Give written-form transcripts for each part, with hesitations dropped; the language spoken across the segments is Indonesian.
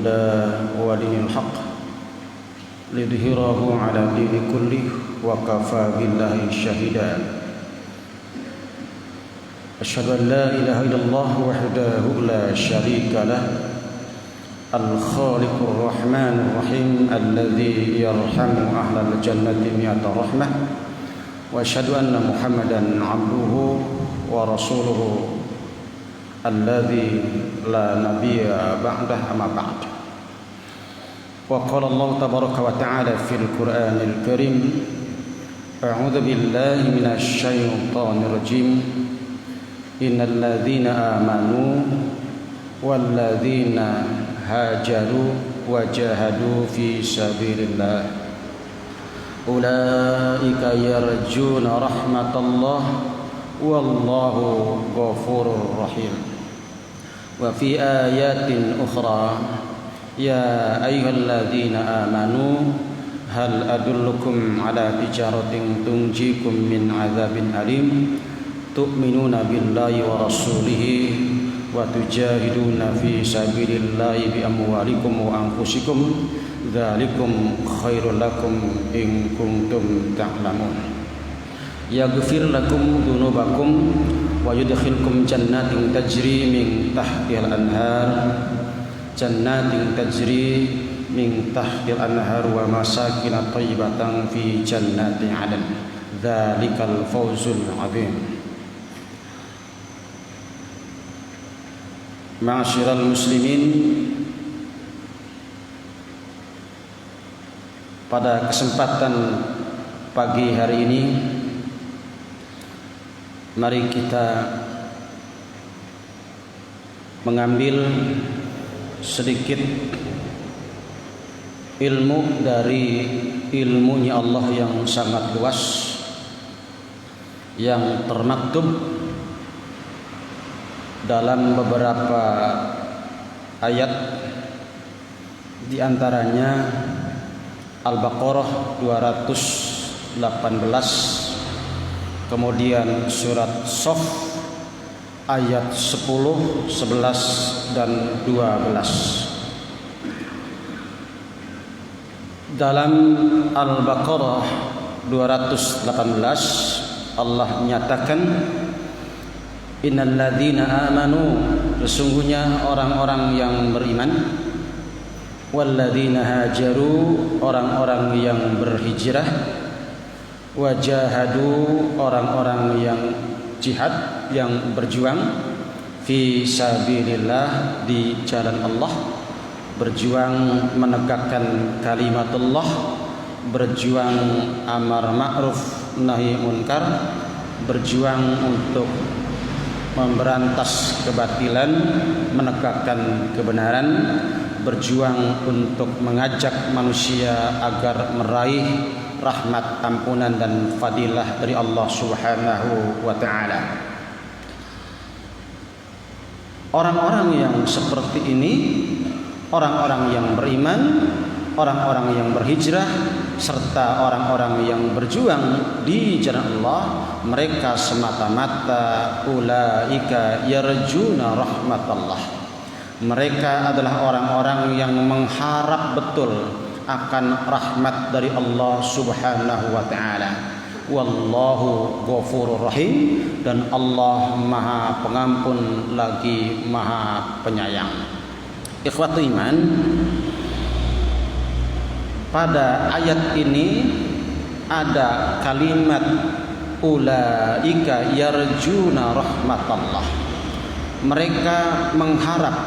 الهدى ودين الحق ليظهره على الدين كله وكفى بالله شهيدا أشهد أن لا إله إلا الله وحده لا شريك له الخالق الرحمن الرحيم الذي يرحم أهل الجنة مئة رحمة وأشهد أن محمدا عبده ورسوله الذي لا نبي بعده أما بعد وقال الله تبارك وتعالى في القرآن الكريم أعوذ بالله من الشيطان الرجيم إن الذين آمنوا والذين هاجروا وجاهدوا في سبيل الله أولئك يرجون رحمة الله والله غفور رحيم وفي آيات أخرى يا أيها الذين آمنوا هل أدلكم على تجارة تنجيكم من عذاب أليم تؤمنون بالله ورسوله وتجاهدون في سبيل الله بأموالكم وأنفسكم ذلكم خير لكم إن كنتم تعلمون يغفر لكم ذنوبكم ويدخلكم جنات تجري من تحتها الأنهار جنات تجري من تحت الأنهار ومساكن طيبة في جنات عدن ذلك الفوز العظيم Ma'asyiral muslimin, pada kesempatan pagi hari ini mari kita mengambil sedikit ilmu dari ilmunya Allah yang sangat luas yang termaktub dalam beberapa ayat, di antaranya Al-Baqarah 218, kemudian surat Shaff ayat 10, 11 dan 12. Dalam Al-Baqarah 218 Allah menyatakan Innal ladzina amanu, sesungguhnya orang-orang yang beriman, wal ladzina hajaru, orang-orang yang berhijrah, wajahadu, orang-orang yang jihad, yang berjuang fi sabilillah, di jalan Allah, berjuang menegakkan kalimatullah, berjuang amar ma'ruf nahi munkar, berjuang untuk memberantas kebatilan, menegakkan kebenaran, berjuang untuk mengajak manusia agar meraih rahmat, ampunan dan fadilah dari Allah Subhanahu wa taala. Orang-orang yang seperti ini, orang-orang yang beriman, orang-orang yang berhijrah, serta orang-orang yang berjuang di jalan Allah, mereka semata-mata ulaika yarjuna rahmatallah. Mereka adalah orang-orang yang mengharap betul akan rahmat dari Allah Subhanahu wa taala. Wallahu ghafurur rahim, dan Allah Maha Pengampun lagi Maha Penyayang. Ikhwatul iman, pada ayat ini ada kalimat ulaika yarjuna rahmatallah. Mereka mengharap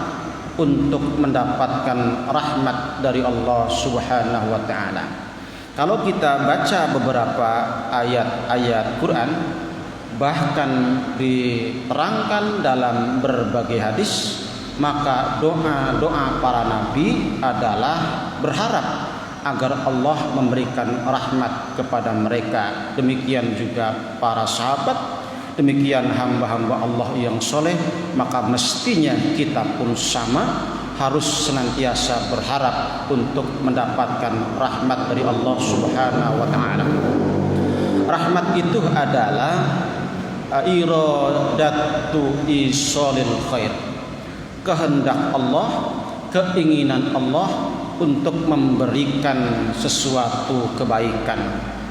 untuk mendapatkan rahmat dari Allah Subhanahu wa taala. Kalau kita baca beberapa ayat-ayat Quran, bahkan diterangkan dalam berbagai hadis, maka doa-doa para nabi adalah berharap agar Allah memberikan rahmat kepada mereka. Demikian juga para sahabat, demikian hamba-hamba Allah yang soleh. Maka mestinya kita pun sama, harus senantiasa berharap untuk mendapatkan rahmat dari Allah Subhanahu wa taala. Rahmat itu adalah iradatu isolil khair, kehendak Allah, keinginan Allah untuk memberikan sesuatu kebaikan.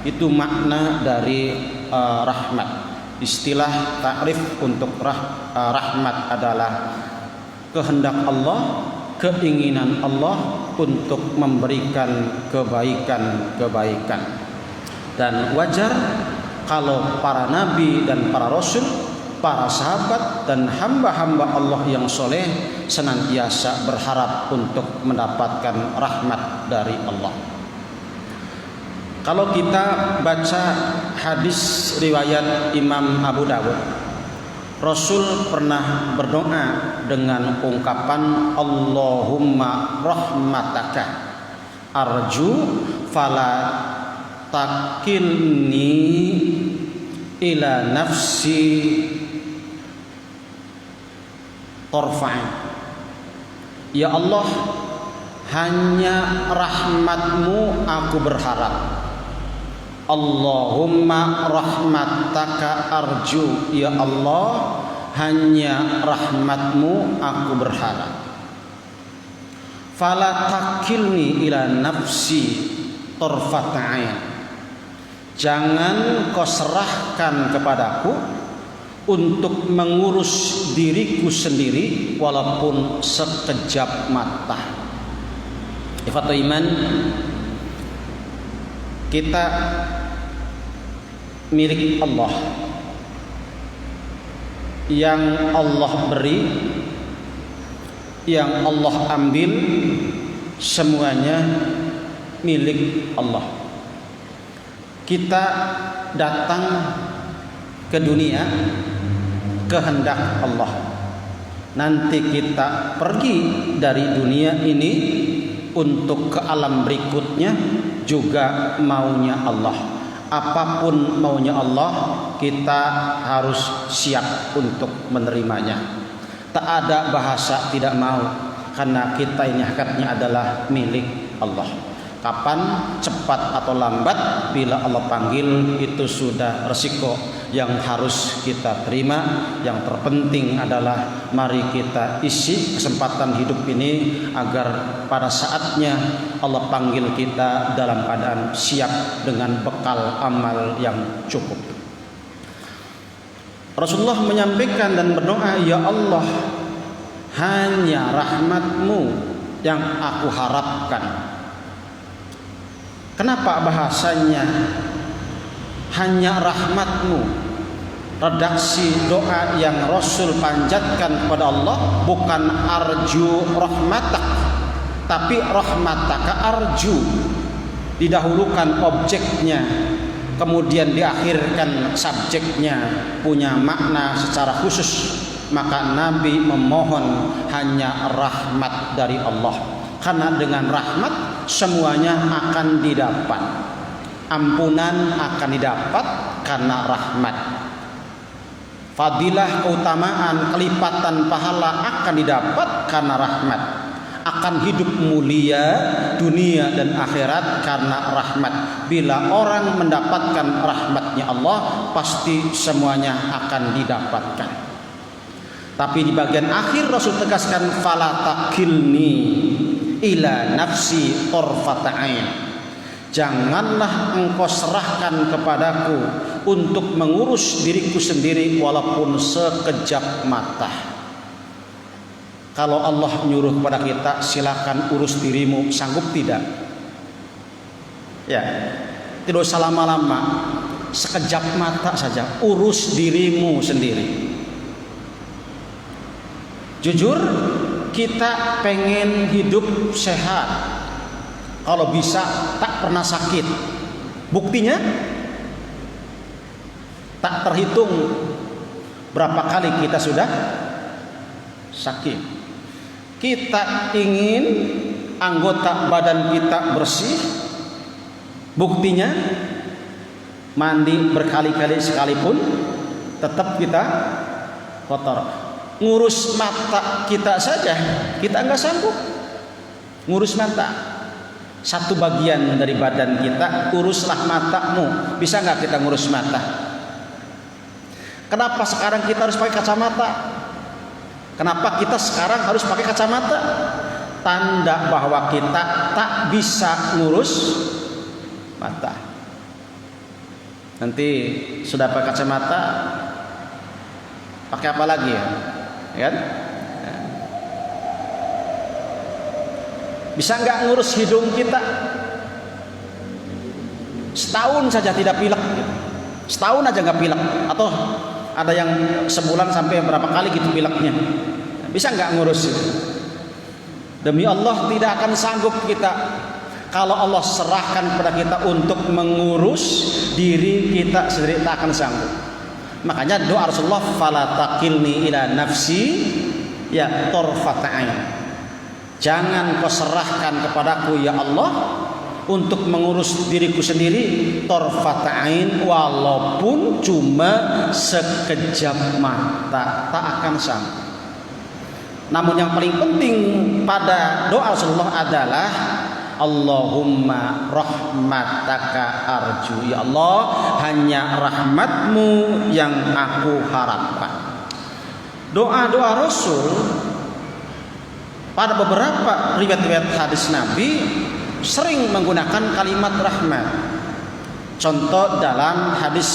Itu makna dari rahmat. Istilah takrif untuk rahmat adalah kehendak Allah, keinginan Allah untuk memberikan kebaikan-kebaikan. Dan wajar kalau para nabi dan para rasul, para sahabat dan hamba-hamba Allah yang soleh senantiasa berharap untuk mendapatkan rahmat dari Allah. Kalau kita baca hadis riwayat Imam Abu Dawud, Rasul pernah berdoa dengan ungkapan Allahumma rahmataka arju fala takilni ila nafsi torfa'in. Ya Allah, hanya rahmatmu aku berharap. Allahumma rahmataka arju. Ya Allah, hanya rahmatmu aku berharap. Fala takilni ila nafsi torfata'in. Jangan kau serahkan kepadaku untuk mengurus diriku sendiri walaupun sekejap mata. Ikhwatul iman, kita milik Allah. Yang Allah beri, yang Allah ambil, semuanya milik Allah. Kita datang ke dunia kehendak Allah. Nanti kita pergi dari dunia ini untuk ke alam berikutnya juga maunya Allah. Apapun maunya Allah, kita harus siap untuk menerimanya. Tak ada bahasa tidak mau, karena kita ini hakikatnya adalah milik Allah. Kapan, cepat atau lambat, bila Allah panggil, itu sudah resiko yang harus kita terima. Yang terpenting adalah mari kita isi kesempatan hidup ini agar pada saatnya Allah panggil kita dalam keadaan siap dengan bekal amal yang cukup. Rasulullah menyampaikan dan berdoa, ya Allah, hanya rahmatmu yang aku harapkan. Kenapa bahasanya hanya rahmatmu? Redaksi doa yang Rasul panjatkan kepada Allah bukan arju rahmatak, tapi rahmataka arju. Didahulukan objeknya, kemudian diakhirkan subjeknya, punya makna secara khusus. Maka Nabi memohon hanya rahmat dari Allah. Karena dengan rahmat semuanya akan didapat. Ampunan akan didapat karena rahmat. Fadilah, keutamaan, kelipatan pahala akan didapat karena rahmat. Akan hidup mulia dunia dan akhirat karena rahmat. Bila orang mendapatkan rahmatnya Allah, pasti semuanya akan didapatkan. Tapi di bagian akhir Rasul tegaskan, fala takilni ila nafsi torfata'in. Janganlah engkau serahkan kepadaku untuk mengurus diriku sendiri walaupun sekejap mata. Kalau Allah nyuruh kepada kita, silakan urus dirimu, sanggup tidak? Ya, tidak usah lama-lama, sekejap mata saja, urus dirimu sendiri. Jujur, kita pengen hidup sehat, kalau bisa tak pernah sakit. Buktinya tak terhitung berapa kali kita sudah sakit. Kita ingin anggota badan kita bersih, buktinya mandi berkali-kali sekalipun tetap kita kotor. Ngurus mata kita saja kita enggak sanggup. Ngurus mata, satu bagian dari badan kita, uruslah matamu. Bisa enggak kita ngurus mata? Kenapa sekarang kita harus pakai kacamata? Kenapa kita sekarang harus pakai kacamata? tanda bahwa kita tak bisa ngurus mata. Nanti sudah pakai kacamata, pakai apa lagi ya? Kan? Bisa nggak ngurus hidung kita? Setahun saja tidak pilek, setahun aja nggak pilek, atau ada yang sebulan sampai berapa kali gitu pileknya. Bisa nggak ngurus itu? Demi Allah tidak akan sanggup kita kalau Allah serahkan kepada kita untuk mengurus diri kita sendiri, tak akan sanggup. Makanya doa Rasulullah, fala taqilni ila nafsi ya tarfata ain. Jangan kau serahkan kepadaku ya Allah untuk mengurus diriku sendiri tarfata ain, walaupun cuma sekejap mata, tak akan sanggup. Namun yang paling penting pada doa Rasulullah adalah Allahumma rahmataka arju. Ya Allah, hanya rahmatmu yang aku harapkan. Doa-doa Rasul pada beberapa riwayat-riwayat hadis Nabi sering menggunakan kalimat rahmat. Contoh dalam hadis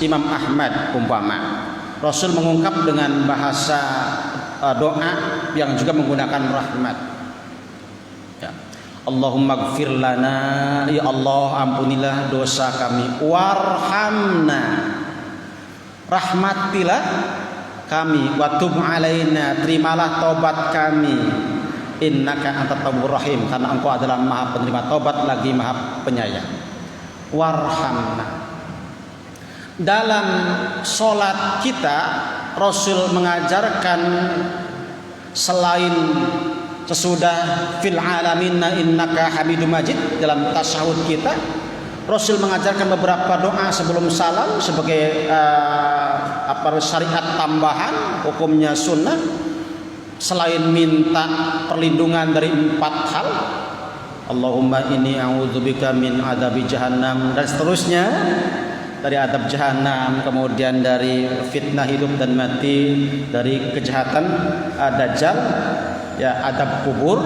Imam Ahmad umpama, Rasul mengungkap dengan bahasa doa yang juga menggunakan rahmat. Ya. Allahumma gfir lana, ya Allah ampunilah dosa kami, warhamna, rahmatilah kami, wa tub alaina, terimalah taubat kami, innaka antat tawwabur rahim, karena engkau adalah maha penerima taubat lagi maha penyayang. Warhamna. Dalam sholat kita Rasul mengajarkan selain sesudah fil alaminna innaka hamidum majid, dalam tasyahud kita Rasul mengajarkan beberapa doa sebelum salam sebagai syariat tambahan, hukumnya sunnah. Selain minta perlindungan dari 4 hal, Allahumma inni a'udzubika min adzabi jahannam, dan seterusnya, dari adab jahanam, kemudian dari fitnah hidup dan mati, dari kejahatan dajjal, ya adab kubur.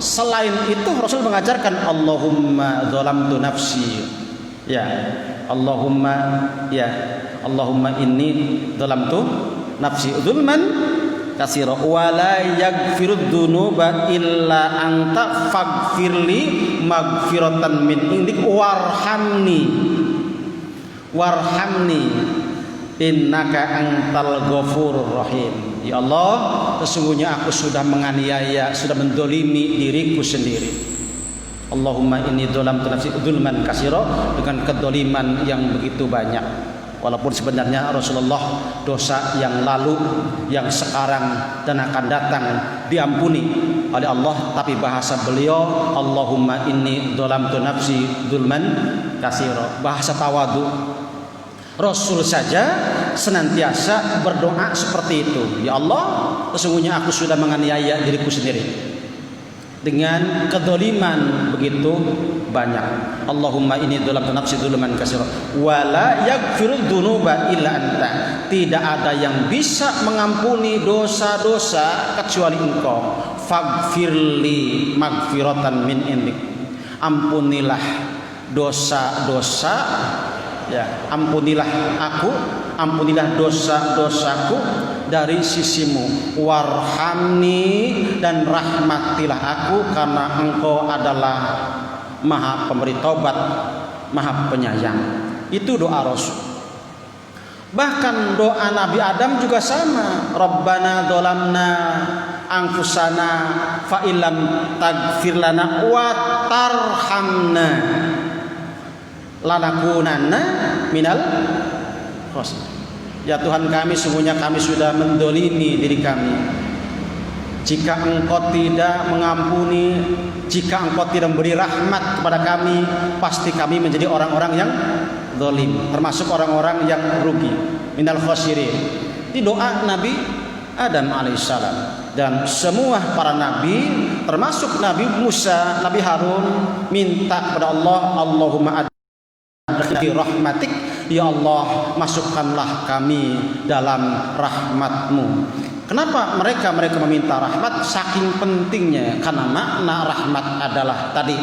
Selain itu Rasul mengajarkan Allahumma dzalamtu nafsi, ya Allahumma inni dzalamtu nafsi dzulman katsira wa la yaghfirud dzunuba illa anta faghfirli maghfiratan min indik warhamni innaka antal ghafurur rahim. Ya Allah, sesungguhnya aku sudah menganiaya, sudah mendolimi diriku sendiri. Allahumma inni dzalamtu nafsi dzulman katsira, dengan kedoliman yang begitu banyak. Walaupun sebenarnya Rasulullah dosa yang lalu, yang sekarang dan akan datang diampuni oleh Allah, tapi bahasa beliau Allahumma inni dzalamtu nafsi dzulman katsira, bahasa tawadu. Rasul saja senantiasa berdoa seperti itu. Ya Allah, sesungguhnya aku sudah menganiaya diriku sendiri dengan kedoliman begitu banyak. Allahumma inni dzalamtu nafsi dzulman katsira wa la yaghfirudz dzunuba illa anta. Tidak ada yang bisa mengampuni dosa-dosa kecuali Engkau. Faghfirli maghfiratan min indik. Ampunilah dosa-dosa, ya, ampunilah aku, ampunilah dosa-dosaku dari sisimu. Warhamni, dan rahmatilah aku, karena Engkau adalah maha pemberi taubat, maha penyayang. Itu doa Rasul. Bahkan doa Nabi Adam juga sama. Rabbana dzalamna anfusana fa illam taghfir lana wa tarhamna lanakunanna minal khasirin. Ya Tuhan kami, sungguhnya kami sudah mendolimi diri kami. Jika Engkau tidak mengampuni, jika Engkau tidak memberi rahmat kepada kami, pasti kami menjadi orang-orang yang zalim, termasuk orang-orang yang rugi, minal khasirin. Ini doa Nabi Adam alaihissalam, dan semua para nabi, termasuk Nabi Musa, Nabi Harun, minta kepada Allah, Allahumma adkhilni rahmatik, ya Allah masukkanlah kami dalam rahmatmu. Kenapa mereka meminta rahmat? Saking pentingnya, karena makna rahmat adalah tadi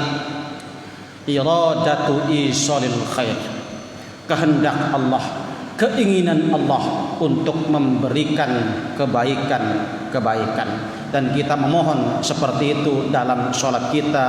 iradatu isalil khair, kehendak Allah, keinginan Allah untuk memberikan kebaikan. Dan kita memohon seperti itu dalam sholat kita,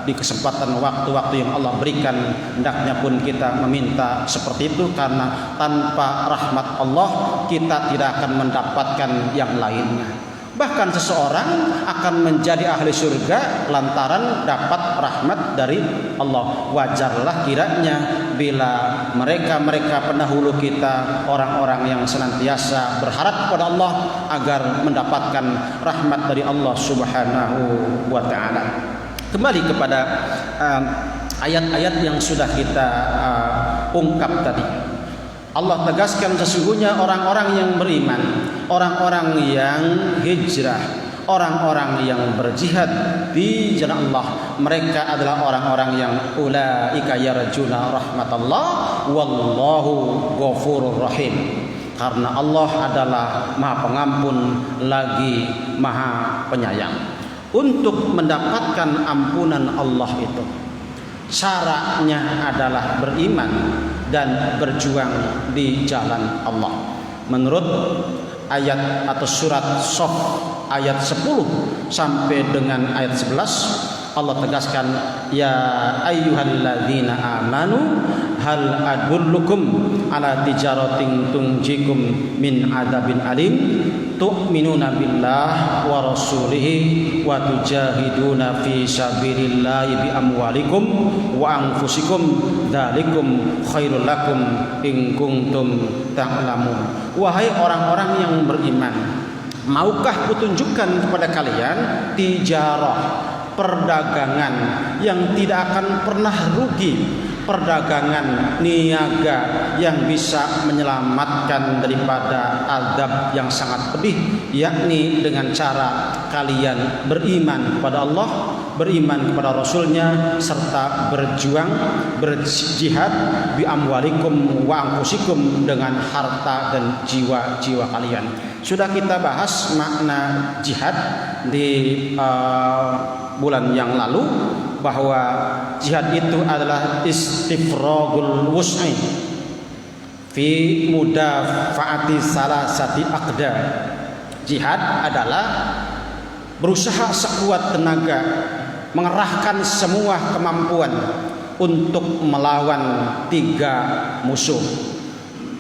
di kesempatan waktu-waktu yang Allah berikan. Hendaknya pun kita meminta seperti itu, karena tanpa rahmat Allah kita tidak akan mendapatkan yang lainnya. Bahkan seseorang akan menjadi ahli surga lantaran dapat rahmat dari Allah. Wajarlah kiranya bila mereka pendahulu kita, orang-orang yang senantiasa berharap kepada Allah agar mendapatkan rahmat dari Allah Subhanahu wa taala. Kembali kepada ayat-ayat yang sudah kita ungkap tadi. Allah tegaskan sesungguhnya orang-orang yang beriman, orang-orang yang hijrah, orang-orang yang berjihad di jalan Allah, mereka adalah orang-orang yang ulaika yarjuna rahmatallah wallahu ghafurur rahim. Karena Allah adalah Maha Pengampun lagi Maha Penyayang. Untuk mendapatkan ampunan Allah itu syaratnya adalah beriman dan berjuang di jalan Allah. Menurut ayat atau surat Shaf ayat 10 sampai dengan ayat 11, Allah tegaskan, ya ayyuhalladzina amanu hal adullukum ala tijaratin tunjikum min adabin alim tu'minuna billah wa rasulihi wa tujahiduna fi sabilillahi bi amwalikum wa anfusikum dzalikum khairul lakum in kuntum ta'lamun. Wahai orang-orang yang beriman, maukah kutunjukkan kepada kalian tijarah, perdagangan yang tidak akan pernah rugi, perdagangan niaga yang bisa menyelamatkan daripada azab yang sangat pedih, yakni dengan cara kalian beriman kepada Allah, beriman kepada Rasulnya, serta berjuang, berjihad bi amwalikum wa anfusikum, dengan harta dan jiwa-jiwa kalian. Sudah kita bahas makna jihad di bulan yang lalu, bahwa jihad itu adalah istifragul wus'i fi mudafaati salasati aqda. Jihad adalah berusaha sekuat tenaga, mengerahkan semua kemampuan untuk melawan 3 musuh.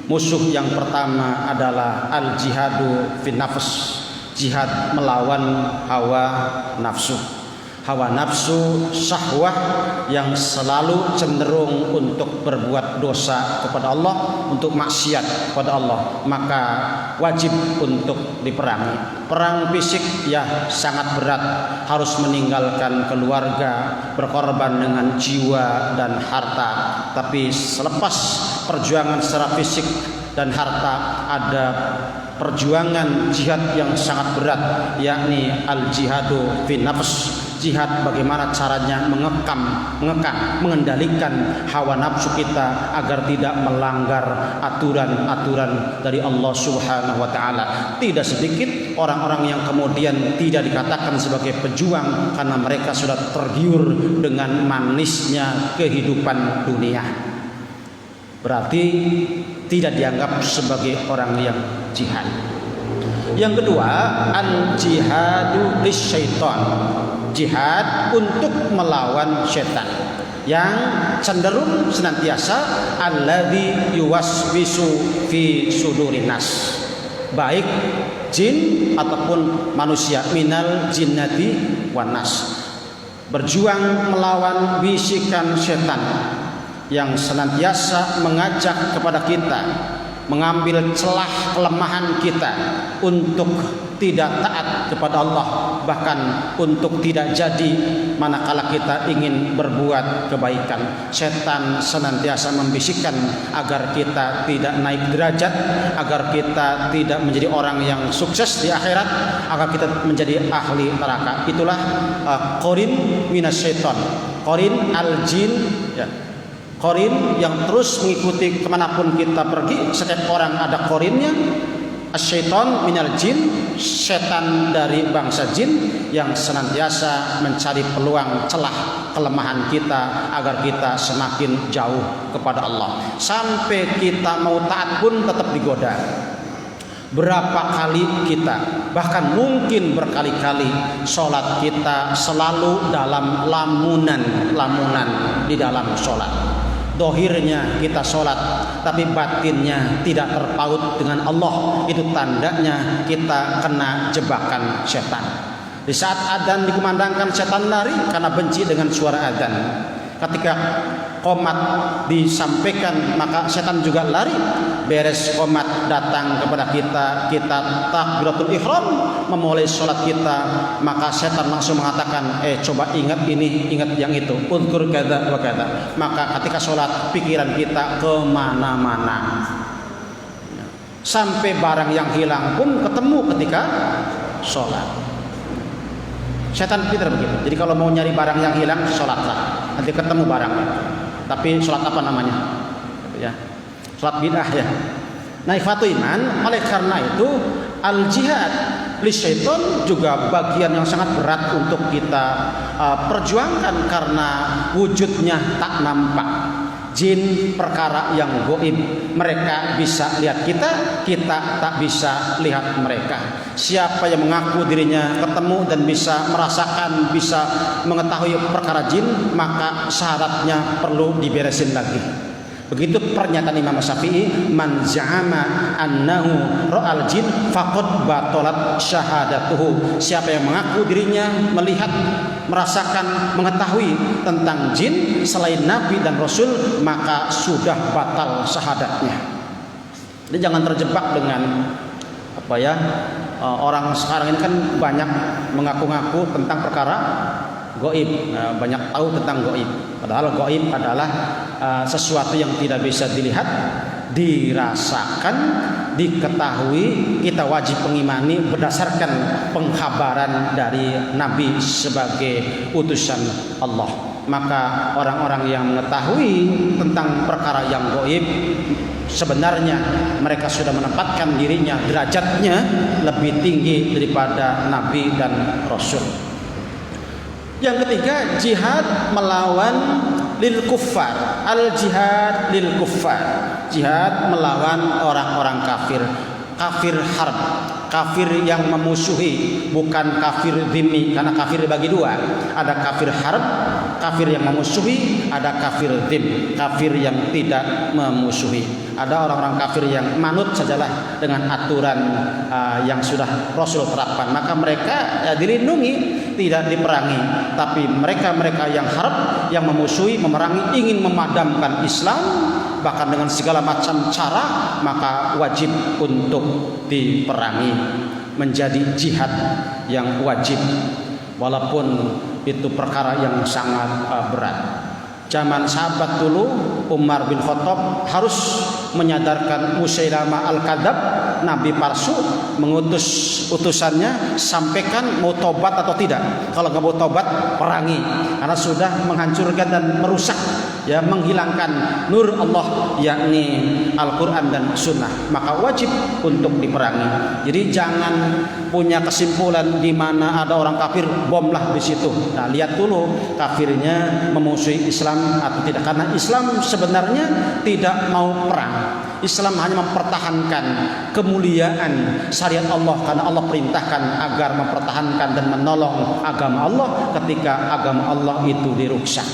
Musuh yang pertama adalah al-jihadu fin nafs, jihad melawan hawa nafsu. Hawa nafsu syahwah yang selalu cenderung untuk berbuat dosa kepada Allah, untuk maksiat kepada Allah, maka wajib untuk diperangi. Perang fisik ya sangat berat, harus meninggalkan keluarga, berkorban dengan jiwa dan harta. Tapi selepas perjuangan secara fisik dan harta, ada perjuangan jihad yang sangat berat, yakni al-jihadu fin nafs. Jihad bagaimana caranya mengekang, mengendalikan hawa nafsu kita agar tidak melanggar aturan-aturan dari Allah Subhanahu wa taala. Tidak sedikit orang-orang yang kemudian tidak dikatakan sebagai pejuang karena mereka sudah tergiur dengan manisnya kehidupan dunia. Berarti tidak dianggap sebagai orang yang jihad. Yang kedua, al-jihadu lisyaitan, jihad untuk melawan setan yang cenderung senantiasa alladzi yuwaswisu fi sudurin nas, baik jin ataupun manusia, minal jinnati wan nas. Berjuang melawan bisikan setan yang senantiasa mengajak kepada kita mengambil celah kelemahan kita untuk tidak taat kepada Allah, bahkan untuk tidak jadi manakala kita ingin berbuat kebaikan. Setan senantiasa membisikkan agar kita tidak naik derajat, agar kita tidak menjadi orang yang sukses di akhirat, agar kita menjadi ahli neraka. Itulah qarin minasyaiton, qarin al-jin, ya. Qarin yang terus mengikuti kemanapun kita pergi. Setiap orang ada qarinnya. Asyaiton minal jin setan dari bangsa jin yang senantiasa mencari peluang celah kelemahan kita agar kita semakin jauh kepada Allah. Sampai kita mau taat pun tetap digoda. Berapa kali kita, bahkan mungkin berkali-kali, sholat kita selalu dalam lamunan di dalam sholat. Dohirnya kita sholat, tapi batinnya tidak terpaut dengan Allah. Itu tandanya kita kena jebakan setan. Di saat adzan dikumandangkan, setan lari karena benci dengan suara adzan. Ketika qomat disampaikan, maka setan juga lari. Beres qomat datang kepada kita takbiratul ihram, memulai sholat kita, maka setan langsung mengatakan, coba ingat ini, ingat yang itu, udhkur kada wa kada. Maka ketika sholat pikiran kita kemana-mana, sampai barang yang hilang pun ketemu ketika sholat. Setan pintar begitu. Jadi kalau mau nyari barang yang hilang, sholatlah, nanti ketemu barangnya. Tapi sholat apa namanya? Ya, sholat bid'ah ya. Nah, ikhwatul iman, oleh karena itu al-jihad li syaitan juga bagian yang sangat berat untuk kita perjuangkan karena wujudnya tak nampak. Jin perkara yang goib, mereka bisa lihat kita, kita tak bisa lihat mereka. Siapa yang mengaku dirinya ketemu dan bisa merasakan, bisa mengetahui perkara jin, maka syaratnya perlu diberesin lagi. Begitu pernyataan Imam Syafi'i, man za'ama annahu ra'al jin faqad batalat syahadatuhu. Siapa yang mengaku dirinya melihat, merasakan, mengetahui tentang jin selain Nabi dan Rasul, maka sudah batal syahadatnya. Jadi jangan terjebak dengan orang sekarang ini kan banyak mengaku-ngaku tentang perkara goib, banyak tahu tentang goib. Padahal goib adalah sesuatu yang tidak bisa dilihat, dirasakan, diketahui. Kita wajib mengimani berdasarkan pengkhabaran dari Nabi sebagai utusan Allah. Maka orang-orang yang mengetahui tentang perkara yang goib, sebenarnya mereka sudah menempatkan dirinya, derajatnya lebih tinggi daripada Nabi dan Rasul. Yang ketiga, jihad melawan lil kuffar. Al jihad lil kuffar, jihad melawan orang-orang kafir. Kafir harb, kafir yang memusuhi, bukan kafir dhimmi, karena kafir dibagi dua. Ada kafir harb, kafir yang memusuhi, ada kafir dhim, kafir yang tidak memusuhi. Ada orang-orang kafir yang manut sajalah dengan aturan yang sudah Rasul terapkan, maka mereka dilindungi, tidak diperangi. Tapi mereka-mereka yang harb, yang memusuhi, memerangi, ingin memadamkan Islam, bahkan dengan segala macam cara, maka wajib untuk diperangi, menjadi jihad yang wajib, walaupun itu perkara yang sangat berat. Zaman sahabat dulu, Umar bin Khattab harus menyadarkan Musailamah al-Kadzab, nabi palsu, mengutus utusannya, sampaikan mau tobat atau tidak. Kalau nggak mau tobat, perangi, karena sudah menghancurkan dan merusak, ya, menghilangkan nur Allah, yakni Al-Quran dan Sunnah, maka wajib untuk diperangi. Jadi jangan punya kesimpulan di mana ada orang kafir, bomlah di situ. Nah, lihat dulu kafirnya memusuhi Islam atau tidak, karena Islam sebenarnya tidak mau perang. Islam hanya mempertahankan kemuliaan syariat Allah, karena Allah perintahkan agar mempertahankan dan menolong agama Allah ketika agama Allah itu dirusak.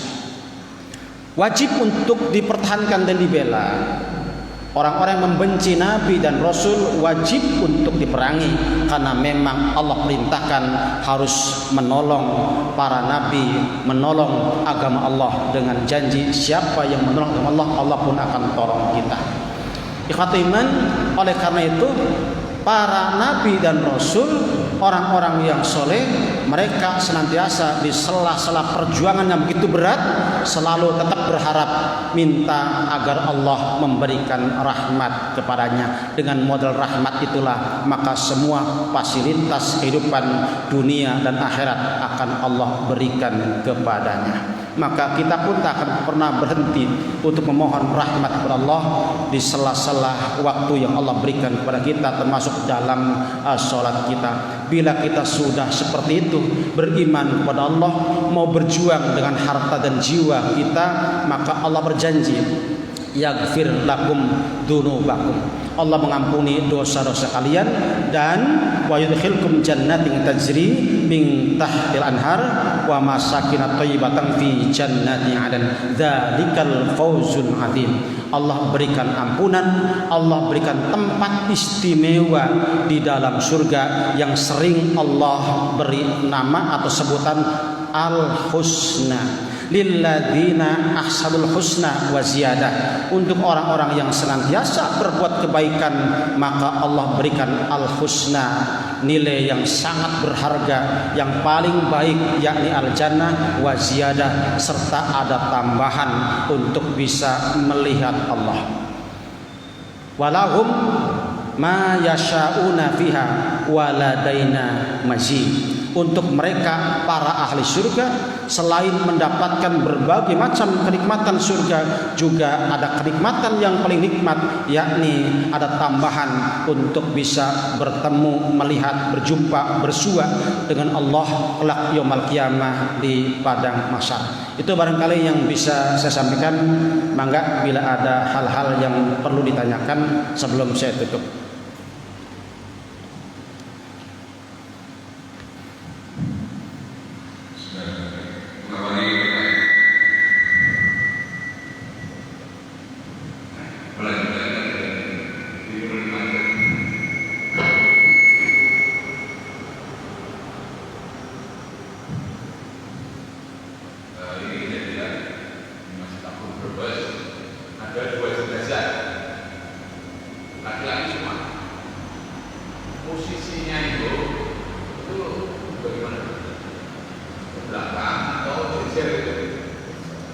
Wajib untuk dipertahankan dan dibela. Orang-orang yang membenci Nabi dan Rasul wajib untuk diperangi, karena memang Allah perintahkan harus menolong para nabi, menolong agama Allah dengan janji siapa yang menolong agama Allah, Allah pun akan tolong kita. Ikhwatul iman, oleh karena itu para nabi dan rasul, orang-orang yang soleh, mereka senantiasa di sela-sela perjuangan yang begitu berat selalu tetap berharap, minta agar Allah memberikan rahmat kepadanya. Dengan modal rahmat itulah maka semua fasilitas kehidupan dunia dan akhirat akan Allah berikan kepadanya. maka kita pun tak akan pernah berhenti untuk memohon rahmat kepada Allah di sela-sela waktu yang Allah berikan kepada kita, termasuk dalam sholat kita. Bila kita sudah seperti itu, beriman kepada Allah, mau berjuang dengan harta dan jiwa kita, maka Allah berjanji, yaghfir lakum dunubakum, Allah mengampuni dosa-dosa kalian, dan wa yudkhilkum jannatin tajri min tahtil anhar wa masakin thayyibatan fi jannati 'adn dzalikal fawzul 'adzim. Allah berikan ampunan, Allah berikan tempat istimewa di dalam surga yang sering Allah beri nama atau sebutan Al-Husna. Lilladzina ahsanul husna wa ziyadah, untuk orang-orang yang senantiasa berbuat kebaikan maka Allah berikan al-husna, nilai yang sangat berharga, yang paling baik, yakni al-jannah wa ziyadah, serta ada tambahan untuk bisa melihat Allah. Walahum ma yasha'una fiha waladaina mazid. Untuk mereka para ahli surga, selain mendapatkan berbagai macam kenikmatan surga, juga ada kenikmatan yang paling nikmat, yakni ada tambahan untuk bisa bertemu, melihat, berjumpa, bersua dengan Allah kelak yaumul qiyamah di padang mahsyar. Itu barangkali yang bisa saya sampaikan. Mangga bila ada hal-hal yang perlu ditanyakan sebelum saya tutup.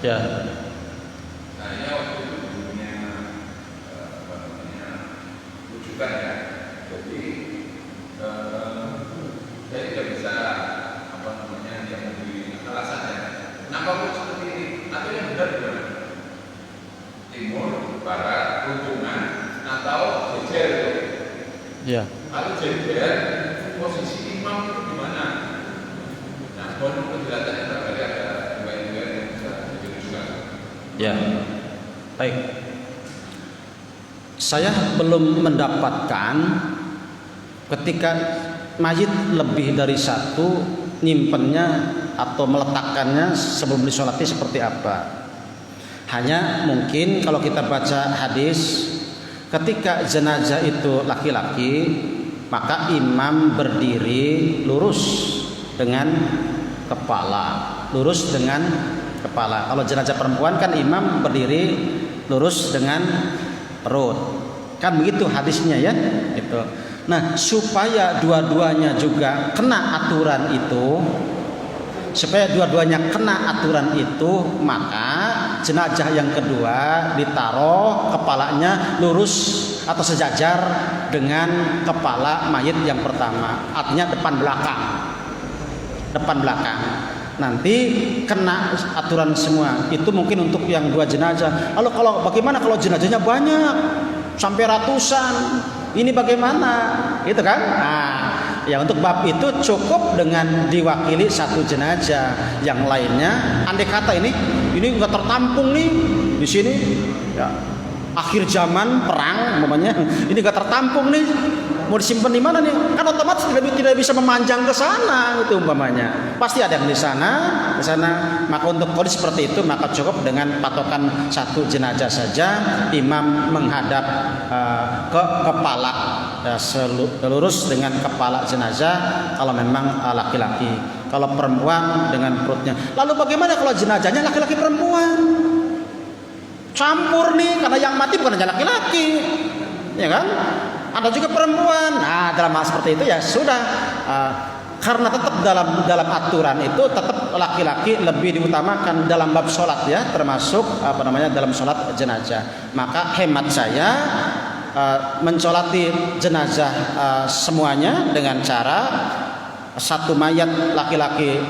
Ya. Saya waktu itu punya rujukan ya. Jadi saya tidak bisa yang memberi alasannya. Kenapa kok seperti ini? Atau yang benar gimana? Timur, barat, ujungan, atau jejer itu? Ya. Kalau jejer, posisi imam itu di mana? Nah, mohon penjelasannya barangkali ada dua-dua yang bisa dirujukan. Ya, baik. Saya belum mendapatkan ketika mayit lebih dari satu nyimpennya atau meletakkannya sebelum disolati seperti apa. Hanya mungkin kalau kita baca hadis, ketika jenazah itu laki-laki, maka imam berdiri lurus dengan kepala, lurus dengan kepala. Kalau jenazah perempuan kan imam berdiri lurus dengan perut. Kan begitu hadisnya ya, gitu. Nah, supaya dua-duanya juga kena aturan itu, maka jenazah yang kedua ditaruh kepalanya lurus atau sejajar dengan kepala mayit yang pertama. Artinya depan belakang. Nanti kena aturan semua. Itu mungkin untuk yang dua jenazah. Lalu bagaimana kalau jenazahnya banyak sampai ratusan? Ini bagaimana? Gitu kan? Nah, ya untuk bab itu cukup dengan diwakili satu jenazah. Yang lainnya, andai kata ini nggak tertampung nih di sini, ya, akhir zaman perang, umpamanya ini nggak tertampung nih, mau disimpan di mana nih? Kan otomatis tidak bisa memanjang ke sana, itu umpamanya. Pasti ada yang di sana. Maka untuk kondisi seperti itu, maka cukup dengan patokan satu jenazah saja, imam menghadap ke kepala, lurus dengan kepala jenazah kalau memang laki-laki. Kalau perempuan dengan perutnya. Lalu bagaimana kalau jenazahnya laki-laki perempuan? Campur nih, karena yang mati bukan hanya laki-laki, ya kan? Ada juga perempuan. Nah, dalam hal seperti itu ya sudah, karena tetap dalam aturan itu tetap laki-laki lebih diutamakan dalam bab sholat ya, termasuk dalam sholat jenazah. Maka hemat saya mensolati jenazah semuanya dengan cara satu mayat laki-laki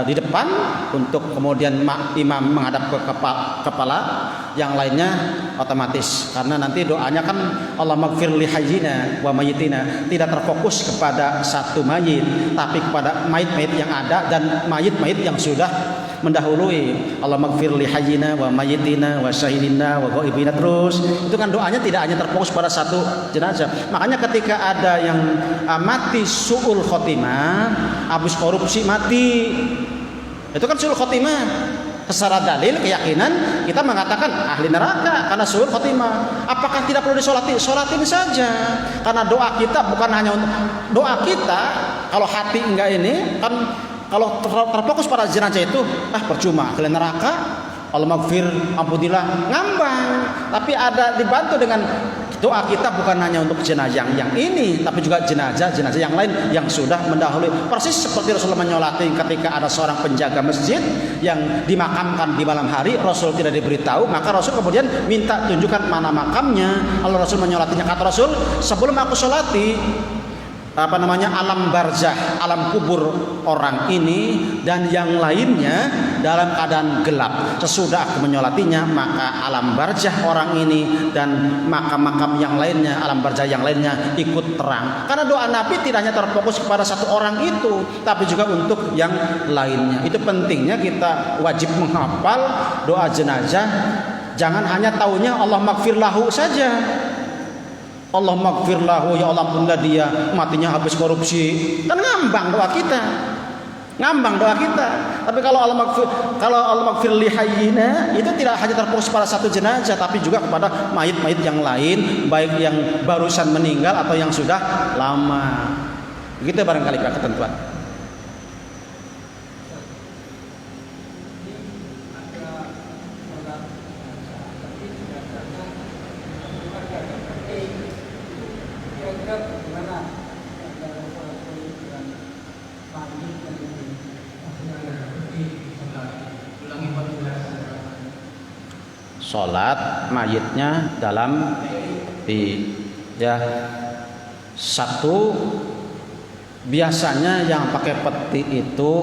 di depan untuk kemudian imam menghadap ke kepala, yang lainnya otomatis, karena nanti doanya kan Allah maghfir li hayyina wa mayyitina, tidak terfokus kepada satu mayit tapi kepada mayit-mayit yang ada dan mayit-mayit yang sudah mendahului. Allah maghfir li hayyina wa mayyitina wa syahidina wa ghaibina, terus itu kan doanya tidak hanya terfokus pada satu jenazah. Makanya ketika ada yang mati su'ul khotimah, habis korupsi mati, itu kan su'ul khotimah. Secara dalil keyakinan kita mengatakan ahli neraka karena su'ul khotimah. Apakah tidak perlu disolati? Solatin saja, karena doa kita bukan hanya untuk doa kita. Kalau hati enggak ini kan, kalau terfokus pada jenazah itu percuma, ke neraka, Allah maghfir, ampunilah, ngambang. Tapi ada dibantu dengan doa kita bukan hanya untuk jenazah yang ini, tapi juga jenazah yang lain yang sudah mendahului. Persis seperti Rasulullah menyolati ketika ada seorang penjaga masjid yang dimakamkan di malam hari, Rasul tidak diberitahu, maka Rasul kemudian minta tunjukkan mana makamnya. Lalu Rasul menyolatinya, kata Rasul, sebelum aku solati alam barzah, alam kubur orang ini dan yang lainnya dalam keadaan gelap. Sesudah aku menyolatinya, maka alam barzah orang ini dan makam-makam yang lainnya, alam barzah yang lainnya ikut terang. Karena doa Nabi tidak hanya terfokus kepada satu orang itu, tapi juga untuk yang lainnya. Itu pentingnya kita wajib menghafal doa jenazah. Jangan hanya taunya Allah maghfir lahu saja. Allah maghfir lahu, ya Allah ampunilah dia, matinya habis korupsi. Kan ngambang doa kita. Ngambang doa kita. Tapi kalau Allah maghfir li hayyina, itu tidak hanya terfokus pada satu jenazah, tapi juga kepada mayit-mayit yang lain, baik yang barusan meninggal atau yang sudah lama. Begitu barangkali Pak ketentuan. Sholat mayitnya dalam satu, biasanya yang pakai peti itu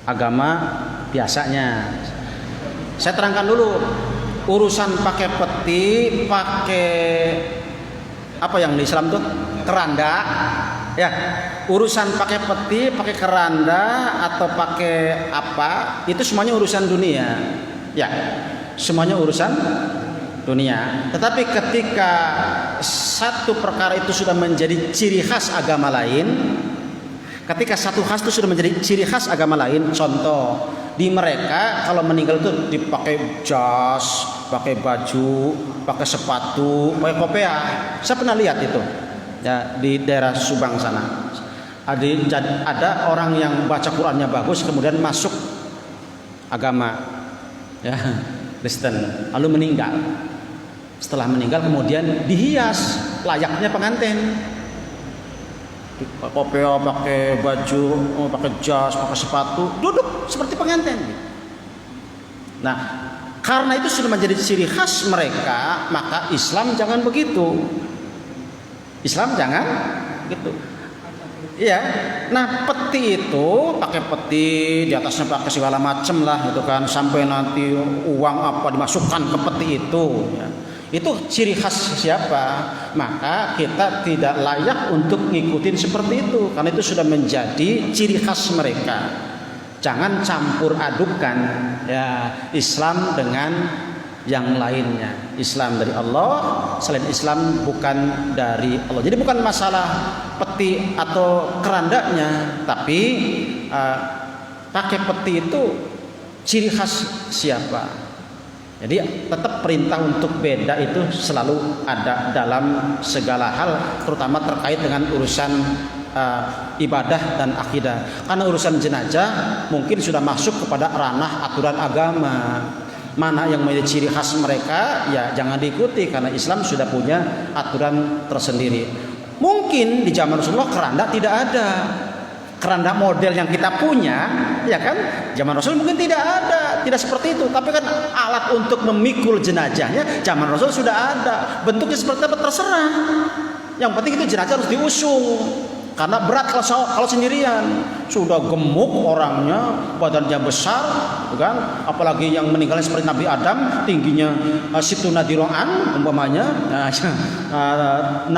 agama biasanya. Saya terangkan dulu urusan pakai peti, pakai apa yang di Islam tuh keranda, ya. Urusan pakai peti, pakai keranda atau pakai apa, itu semuanya urusan dunia. Ya, semuanya urusan dunia. Tetapi ketika satu perkara itu sudah menjadi ciri khas agama lain, ketika satu khas itu sudah menjadi ciri khas agama lain, contoh di mereka kalau meninggal itu dipakai jas, pakai baju, pakai sepatu, pakai kopiah. Saya pernah lihat itu ya di daerah Subang sana. Ada orang yang baca Qurannya bagus kemudian masuk agama ya Kristen, lalu meninggal. Setelah meninggal kemudian dihias layaknya pengantin, kopiah, pakai baju, pakai jas, pakai sepatu, duduk seperti pengantin. Nah, karena itu sudah menjadi ciri khas mereka, maka Islam jangan begitu. Islam jangan begitu. Iya, nah peti itu pakai peti, di atasnya pakai segala macam lah, gitu kan, sampai nanti uang apa dimasukkan ke peti itu. Ya. Itu ciri khas siapa? Maka kita tidak layak untuk ngikutin seperti itu, karena itu sudah menjadi ciri khas mereka. Jangan campur adukan ya Islam dengan yang lainnya. Islam dari Allah, selain Islam bukan dari Allah. Jadi bukan masalah peti atau kerandanya, tapi pakai peti itu ciri khas siapa. Jadi tetap perintah untuk beda itu selalu ada dalam segala hal, terutama terkait dengan urusan ibadah dan akidah. Karena urusan jenazah mungkin sudah masuk kepada ranah aturan agama. Mana yang menjadi ciri khas mereka, ya jangan diikuti, karena Islam sudah punya aturan tersendiri. Mungkin di zaman Rasulullah keranda tidak ada, keranda model yang kita punya, ya kan? Zaman Rasul mungkin tidak ada, tidak seperti itu. Tapi kan alat untuk memikul jenazahnya zaman Rasul sudah ada. Bentuknya seperti apa terserah. Yang penting itu jenazah harus diusung. Karena berat kalau sendirian, sudah gemuk orangnya, badannya besar, kan? Apalagi yang meninggalnya seperti Nabi Adam, tingginya situna diro'an umpamanya 60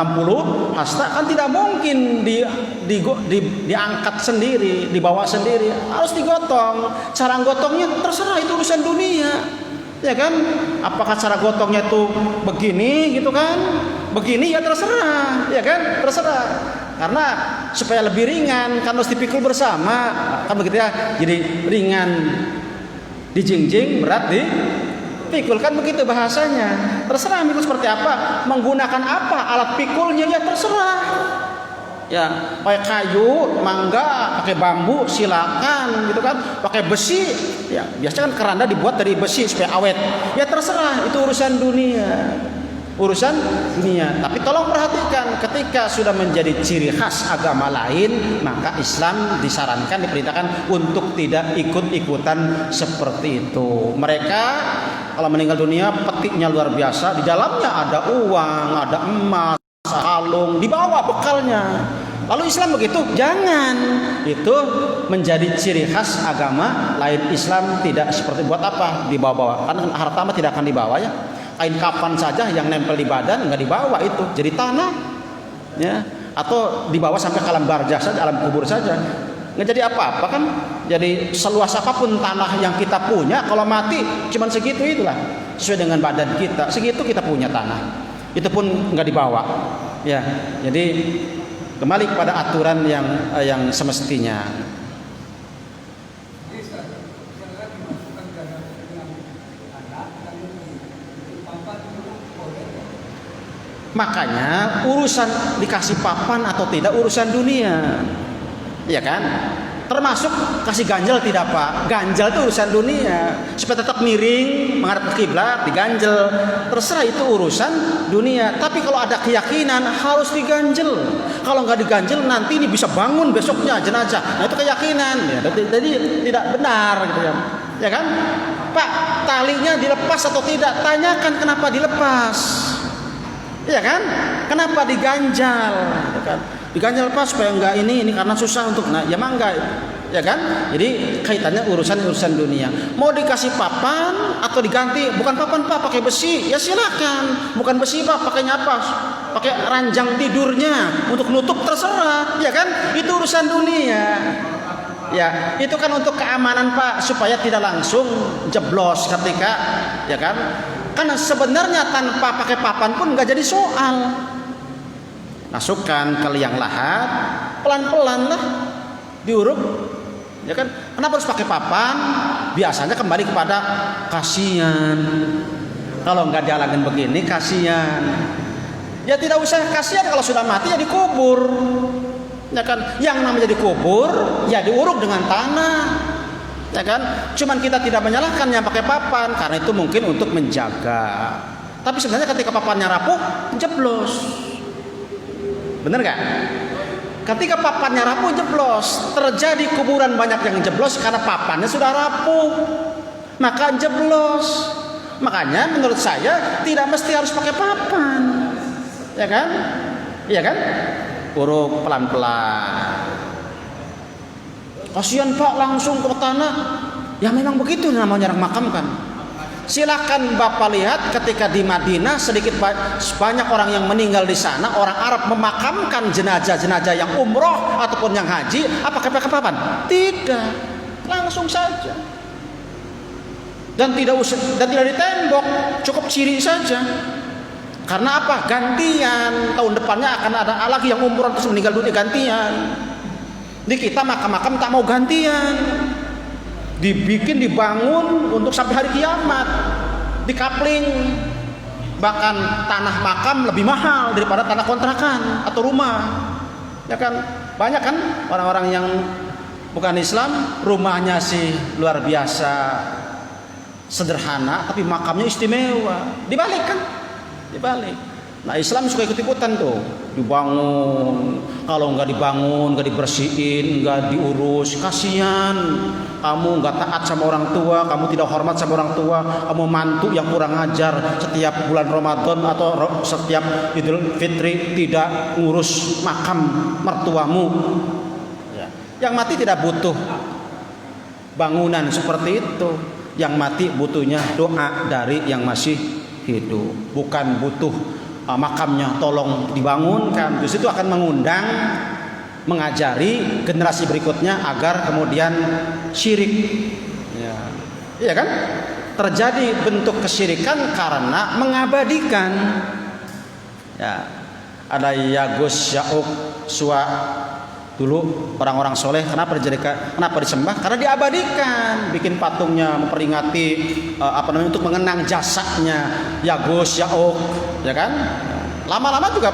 hasta, kan tidak mungkin diangkat sendiri, dibawa sendiri, harus digotong. Cara gotongnya terserah, itu urusan dunia. Ya kan? Apakah cara gotongnya itu begini gitu kan? Begini ya terserah, ya kan? Terserah. Karena supaya lebih ringan kan harus dipikul bersama. Kan begitu ya. Jadi ringan dijingjing, berat dipikul, kan begitu bahasanya. Terserah mikul seperti apa, menggunakan apa alat pikulnya ya terserah. Ya, pakai kayu, mangga, pakai bambu, silakan gitu kan. Pakai besi, ya biasanya kan keranda dibuat dari besi supaya awet. Ya terserah, itu urusan dunia. Urusan dunia. Tapi tolong perhatikan, ketika sudah menjadi ciri khas agama lain, maka Islam disarankan, diperintahkan untuk tidak ikut-ikutan seperti itu. Mereka kalau meninggal dunia petiknya luar biasa, di dalamnya ada uang, ada emas, kalung, dibawa bekalnya. Lalu Islam begitu? Jangan. Itu menjadi ciri khas agama lain. Islam tidak seperti, buat apa dibawa-bawa? Karena harta mah tidak akan dibawa ya. Kain kafan saja yang nempel di badan nggak dibawa, itu jadi tanah, ya. Atau dibawa sampai ke alam barzah saja, alam kubur saja, nggak jadi apa-apa kan. Jadi seluas apapun tanah yang kita punya, kalau mati cuman segitu itulah, sesuai dengan badan kita, segitu kita punya tanah, itu pun nggak dibawa, ya. Jadi kembali kepada aturan yang semestinya. Makanya urusan dikasih papan atau tidak urusan dunia, ya kan? Termasuk kasih ganjel tidak Pak? Ganjel itu urusan dunia. Supaya tetap miring menghadap ke kiblat, diganjel. Terserah, itu urusan dunia. Tapi kalau ada keyakinan harus diganjel. Kalau nggak diganjel nanti ini bisa bangun besoknya jenazah. Nah itu keyakinan. Ya, jadi tidak benar gitu ya. Ya kan? Pak, talinya dilepas atau tidak? Tanyakan kenapa dilepas. Iya kan? Kenapa diganjal? Ya kan? Diganjal pas supaya enggak ini karena susah untuk, nah ya mangga, ya kan? Jadi kaitannya urusan dunia. Mau dikasih papan atau diganti, bukan papan Pak, pakai besi, ya silakan. Bukan besi Pak, pakainya apa? Pakai ranjang tidurnya untuk nutup, terserah, ya kan? Itu urusan dunia. Ya, itu kan untuk keamanan Pak, supaya tidak langsung jeblos ketika, ya kan? Karena sebenarnya tanpa pakai papan pun nggak jadi soal. Masukkan ke liang lahat, pelan-pelan lah diuruk, ya kan? Kenapa harus pakai papan? Biasanya kembali kepada kasihan. Kalau nggak dihalangin begini, kasihan. Ya tidak usah kasihan, kalau sudah mati ya dikubur, ya kan? Yang namanya dikubur ya diuruk dengan tanah. Ya kan? Cuman kita tidak menyalahkan yang pakai papan karena itu mungkin untuk menjaga. Tapi sebenarnya ketika papannya rapuh, jeblos. Bener gak? Ketika papannya rapuh, jeblos. Terjadi kuburan banyak yang jeblos karena papannya sudah rapuh, maka jeblos. Makanya menurut saya tidak mesti harus pakai papan. Ya kan? Iya kan? Uruk pelan-pelan. Kasihan Pak, langsung ke tanah. Ya memang begitu namanya orang makam kan. Silakan Bapak lihat ketika di Madinah sedikit banyak orang yang meninggal di sana, orang Arab memakamkan jenazah-jenazah yang umroh ataupun yang haji, apakah pakai papan? Tidak, langsung saja. Dan tidak ditembok, cukup ciri saja. Karena apa? Gantian. Tahun depannya akan ada lagi yang umroh terus meninggal dunia, gantian. Di kita makam-makam tak mau gantian, dibangun untuk sampai hari kiamat, dikapling. Bahkan tanah makam lebih mahal daripada tanah kontrakan atau rumah, ya kan? Banyak kan orang-orang yang bukan Islam, rumahnya sih luar biasa sederhana, tapi makamnya istimewa. Dibalik kan? Dibalik. Nah Islam suka ikut-ikutan tuh. dibangun. Kalau nggak dibangun, nggak dibersihin, nggak diurus, kasihan. Kamu nggak taat sama orang tua, kamu tidak hormat sama orang tua, kamu mantu yang kurang ajar, setiap bulan Ramadan atau setiap Idul Fitri tidak ngurus makam mertuamu. Ya. Yang mati tidak butuh bangunan seperti itu. Yang mati butuhnya doa dari yang masih hidup, bukan butuh makamnya tolong dibangunkan. Justru itu akan mengundang, mengajari generasi berikutnya agar kemudian syirik. Ya. Iya kan? Terjadi bentuk kesyirikan karena mengabadikan. Ya. Ada Yagus, Ya'uq, Suwa. Dulu orang-orang soleh kenapa disembah? Karena diabadikan, bikin patungnya memperingati untuk mengenang jasanya Yagus, Ya'uq, ya kan? Lama-lama juga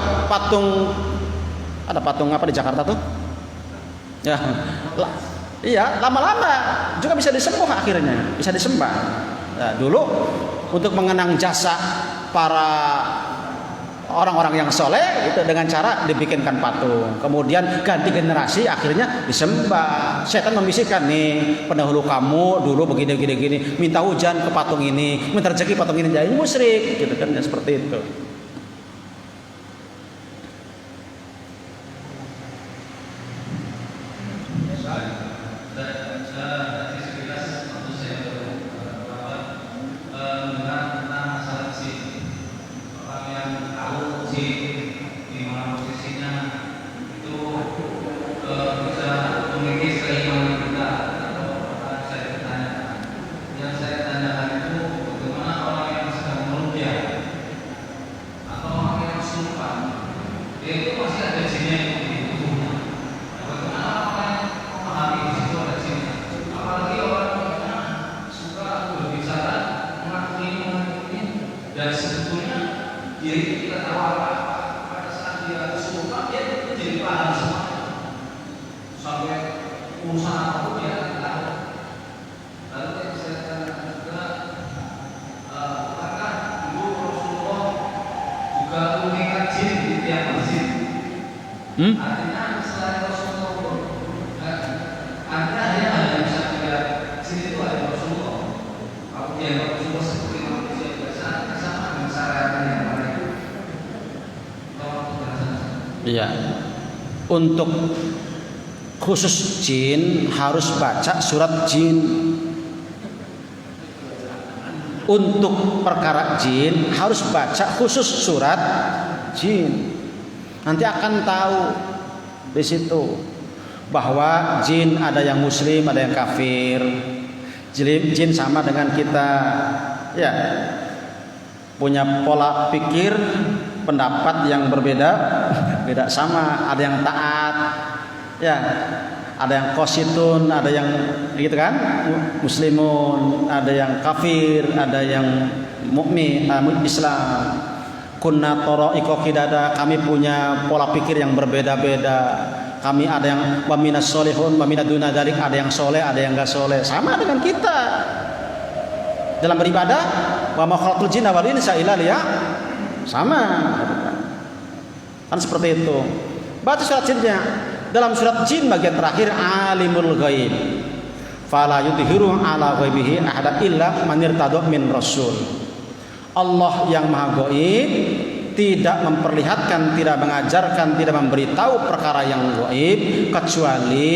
ada patung apa di Jakarta tuh? Ya, iya, lama-lama juga bisa disembah akhirnya, bisa disembah. Ya, dulu untuk mengenang jasa para orang-orang yang soleh itu dengan cara dibikinkan patung, kemudian ganti generasi akhirnya disembah. Setan membisikkan, nih pendahulu kamu dulu begini, minta hujan ke patung ini, minta rezeki patung ini, jadi musyrik gitu kan, ya, seperti itu. Dan sebetulnya diri kita tahu apa pada saat dia sumpah, dia itu jadi paham semua sampai urusan apapun dia akan tahu. Lalu yang saya katakan juga, apakah dulu Rasulullah juga mengikat jin di tiap masjid? Artinya selain Rasulullah pun artinya ada yang bisa melihat jin itu ada Rasulullah. Kalau dia Rasulullah seperti manusia biasa, sama dengan syariat yang lain. Iya. Untuk khusus jin harus baca surat jin. Untuk perkara jin harus baca khusus surat jin. Nanti akan tahu di situ bahwa jin ada yang muslim, ada yang kafir. Jin sama dengan kita, ya, punya pola pikir, pendapat yang berbeda, beda sama. Ada yang taat, ya, ada yang qasitun, ada yang gitu kan, muslimun, ada yang kafir, ada yang mukmin, Islam. Kunna tara'iqa qidada, kami punya pola pikir yang berbeda-beda. Kami ada yang waminas solihun, waminad duna dzalik, ada yang soleh, ada yang enggak soleh. Sama dengan kita dalam beribadah. Wa ma khalaqtul jinna wal insa illa sama. Kan seperti itu. Baca surat jinnya. Dalam surat jin bagian terakhir, alimul ghaib fala yudhiru ala ghaibihi ahada illa man irtada min rasul. Allah yang maha gaib tidak memperlihatkan, tidak mengajarkan, tidak memberitahu perkara yang gaib kecuali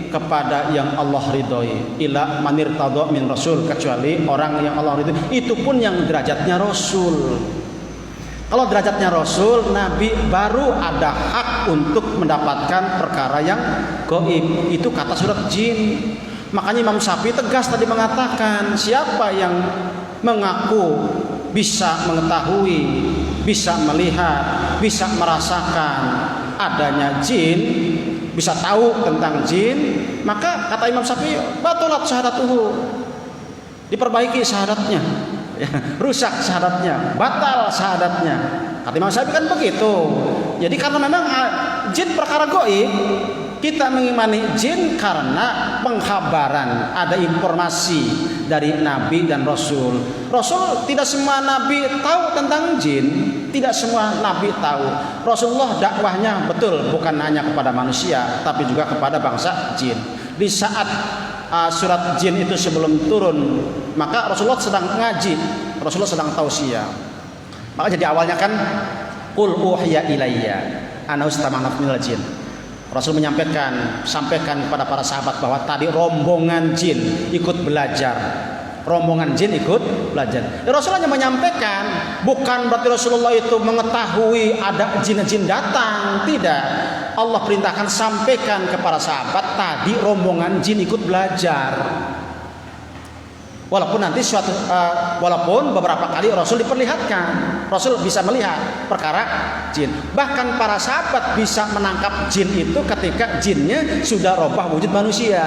kepada yang Allah ridhoi. Ila manir tadha min rasul, kecuali orang yang Allah ridhoi. Itu pun yang derajatnya rasul. Kalau derajatnya rasul, nabi baru ada hak untuk mendapatkan perkara yang gaib. Itu kata surat jin. Makanya Imam Syafi'i tegas tadi mengatakan, siapa yang mengaku bisa mengetahui, bisa melihat, bisa merasakan adanya jin, bisa tahu tentang jin, maka kata Imam Syafi'i, batalat syahadatuhu, diperbaiki syahadatnya, ya, rusak syahadatnya, batal syahadatnya. Kata Imam Syafi'i kan begitu. Jadi karena memang jin perkara gaib, Kita mengimani jin karena pengkhabaran, ada informasi dari Nabi dan Rasul. Rasul tidak semua Nabi tahu tentang jin, tidak semua Nabi tahu. Rasulullah dakwahnya betul bukan hanya kepada manusia, tapi juga kepada bangsa jin. Di saat surat jin itu sebelum turun, maka Rasulullah sedang ngaji, Rasulullah sedang tausiah. Maka jadi awalnya kan qul uhiya ilayya ana ustama'na minal jin. Rasul sampaikan kepada para sahabat bahwa tadi rombongan jin ikut belajar. Rombongan jin ikut belajar. Rasul hanya menyampaikan, bukan berarti Rasulullah itu mengetahui ada jin-jin datang, tidak. Allah perintahkan sampaikan kepada sahabat tadi rombongan jin ikut belajar. Walaupun nanti walaupun beberapa kali Rasul diperlihatkan, Rasul bisa melihat perkara jin. Bahkan para sahabat bisa menangkap jin itu ketika jinnya sudah robah wujud manusia.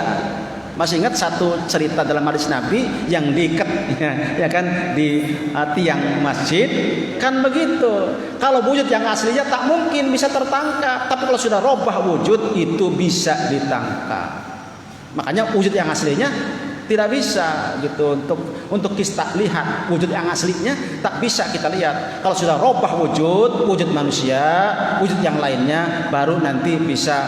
Masih ingat satu cerita dalam hadis Nabi yang diikat ya kan di tiang masjid kan begitu. Kalau wujud yang aslinya tak mungkin bisa tertangkap, tapi kalau sudah robah wujud itu bisa ditangkap. Makanya wujud yang aslinya tidak bisa gitu untuk kita lihat wujud yang aslinya, tak bisa kita lihat. Kalau sudah robah wujud manusia, wujud yang lainnya baru nanti bisa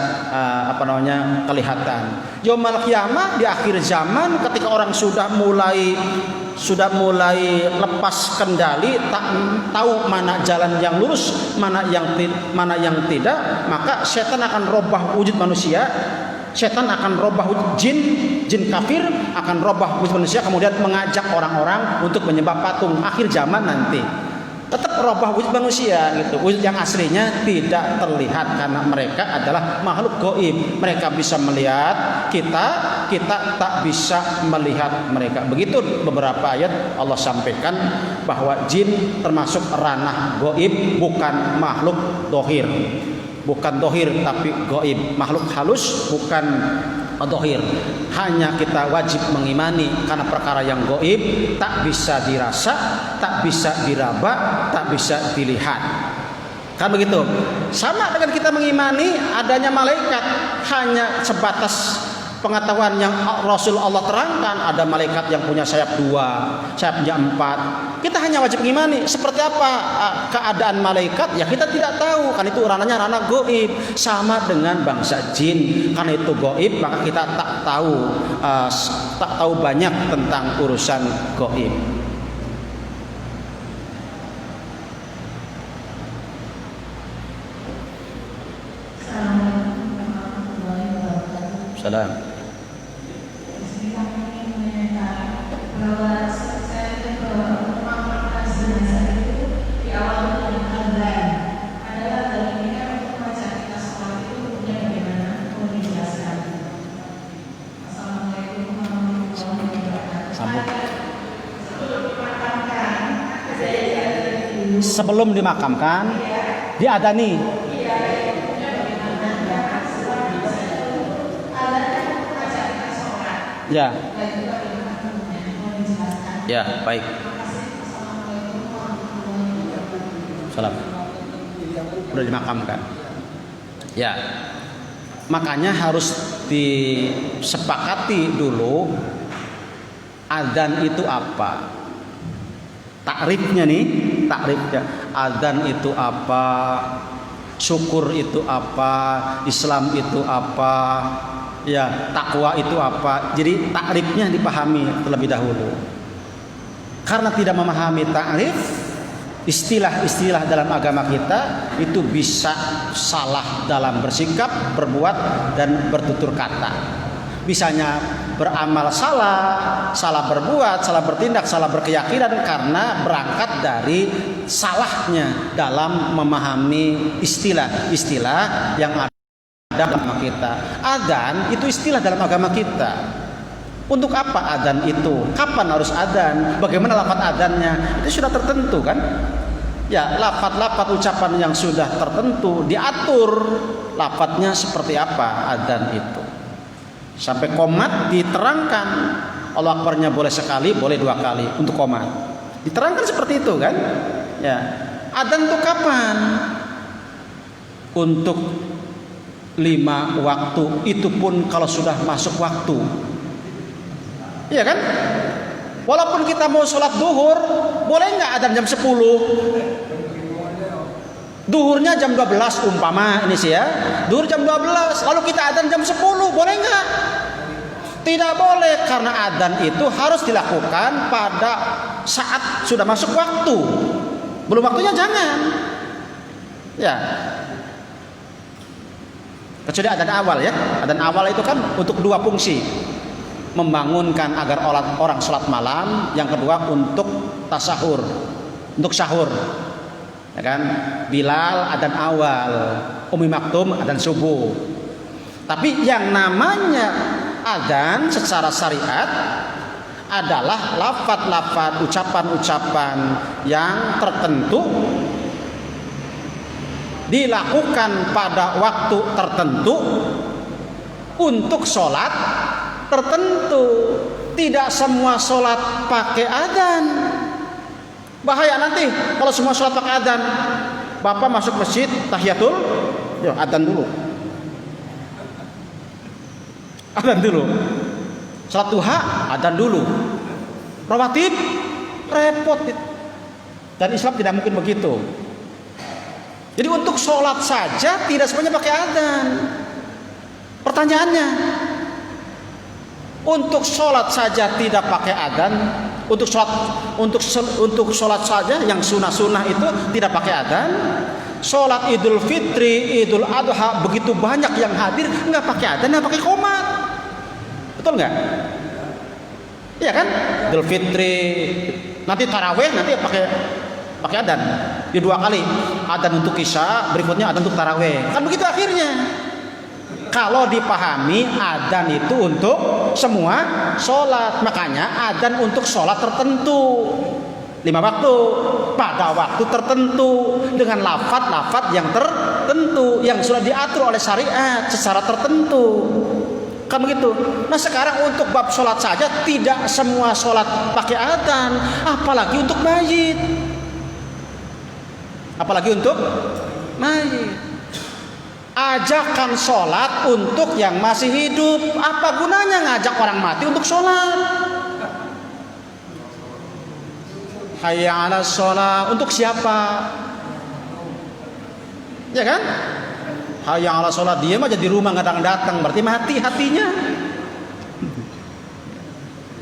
kelihatan. Yaumul qiyamah di akhir zaman ketika orang sudah mulai lepas kendali, tak tahu mana jalan yang lurus, mana yang tidak, maka setan akan robah wujud manusia. Setan akan robah jin kafir akan robah wujud manusia, kemudian mengajak orang-orang untuk menyembah patung. Akhir zaman nanti tetap robah wujud manusia gitu. Wujud yang aslinya tidak terlihat karena mereka adalah makhluk gaib. Mereka bisa melihat kita tak bisa melihat mereka. Begitu beberapa ayat Allah sampaikan bahwa jin termasuk ranah gaib, bukan makhluk dohir. Bukan dohir tapi gaib, makhluk halus bukan dohir. Hanya kita wajib mengimani karena perkara yang gaib tak bisa dirasa, tak bisa diraba, tak bisa dilihat. Kan begitu. Sama dengan kita mengimani adanya malaikat, hanya sebatas pengetahuan yang Rasul Allah terangkan. Ada malaikat yang punya sayap 2, sayapnya 4. Kita hanya wajib mengimani. Seperti apa keadaan malaikat ya kita tidak tahu, kan itu ranahnya ranah gaib. Sama dengan bangsa jin, karena itu gaib maka kita tak tahu banyak tentang urusan gaib. Salam. Sebelum dimakamkan diadani. Ya, baik. Salam. Sudah dimakamkan. Ya. Makanya harus disepakati dulu adzan itu apa. Takrifnya nih, adzan itu apa, syukur itu apa, Islam itu apa, ya takwa itu apa. Jadi takrifnya dipahami terlebih dahulu. Karena tidak memahami takrif, istilah-istilah dalam agama kita itu bisa salah dalam bersikap, berbuat dan bertutur kata. Bisanya beramal salah berbuat, salah bertindak, salah berkeyakinan karena berangkat dari salahnya dalam memahami istilah-istilah yang ada dalam agama kita. Adzan itu istilah dalam agama kita. Untuk apa adzan itu? Kapan harus adzan? Bagaimana lafaz adzannya? Itu sudah tertentu kan? Ya, lafaz-lafaz ucapan yang sudah tertentu diatur lafaznya seperti apa adzan itu. Sampai qomat diterangkan. Allah Akbarnya boleh sekali, boleh 2 kali untuk qomat. Diterangkan seperti itu kan? Ya. Adzan itu kapan? Untuk 5 waktu, itu pun kalau sudah masuk waktu. Iya kan? Walaupun kita mau sholat duhur, boleh nggak adzan jam 10? Duhurnya jam 12 umpama ini sih ya. Duhur jam 12, lalu kita adzan jam 10, boleh nggak? Tidak boleh, karena adzan itu harus dilakukan pada saat sudah masuk waktu. Belum waktunya jangan. Ya. Kecuali adzan awal ya. Adzan awal itu kan untuk 2 fungsi. Membangunkan agar orang sholat malam, yang kedua untuk tasahur, untuk sahur. Ya kan? Bilal adzan awal, Ummi Maktum adzan subuh. Tapi yang namanya adzan secara syariat adalah lafaz-lafaz, ucapan-ucapan yang tertentu dilakukan pada waktu tertentu untuk sholat tertentu. Tidak semua sholat pakai adzan. Bahaya nanti kalau semua sholat pakai adzan. Bapak masuk masjid tahiyatul, ya adzan dulu. Adzan dulu. Salat duha adzan dulu. Rawatib repot. Dan Islam tidak mungkin begitu. Jadi untuk sholat saja tidak semuanya pakai adzan. Pertanyaannya, untuk sholat saja tidak pakai adzan, untuk sholat saja yang sunnah itu tidak pakai adzan. Sholat Idul Fitri, Idul Adha begitu banyak yang hadir nggak pakai adzan, nggak pakai qomat. Betul nggak? Iya kan? Idul Fitri, nanti taraweh nanti pakai adzan. Di 2 kali, adzan untuk isya, berikutnya adzan untuk taraweh. Kan begitu akhirnya. Kalau dipahami adzan itu untuk semua sholat, makanya adzan untuk sholat tertentu 5 waktu pada waktu tertentu dengan lafaz-lafaz yang tertentu yang sudah diatur oleh syariat secara tertentu. Kan begitu. Nah sekarang untuk bab sholat saja tidak semua sholat pakai adzan, apalagi untuk mayit. Apalagi untuk mayit. Ajakan sholat untuk yang masih hidup. Apa gunanya ngajak orang mati untuk sholat? Hayya 'alas sholat. Untuk siapa? Ya kan? Hayya 'alas sholat. Dia aja di rumah nggak datang, berarti mati hatinya.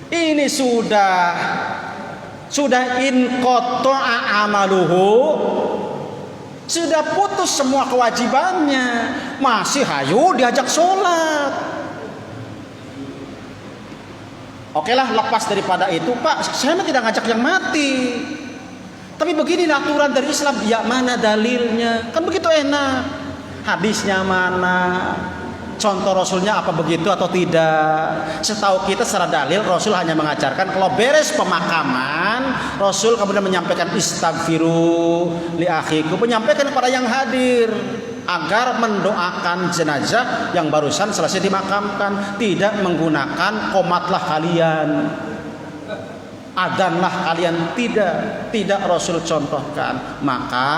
Ini sudah inqata'a amaluhu, sudah putus semua kewajibannya, masih hayu diajak sholat. Oke lah, lepas daripada itu, Pak, saya tidak ngajak yang mati. Tapi begini aturan dari Islam, ya mana dalilnya? Kan begitu enak. Hadisnya mana? Contoh Rasulnya apa begitu atau tidak? Setahu kita secara dalil Rasul hanya mengajarkan kalau beres pemakaman, Rasul kemudian menyampaikan istaghfiru li akhikum, menyampaikan kepada yang hadir agar mendoakan jenazah yang barusan selesai dimakamkan, tidak menggunakan qomatlah kalian, adzanlah kalian, tidak Rasul contohkan. Maka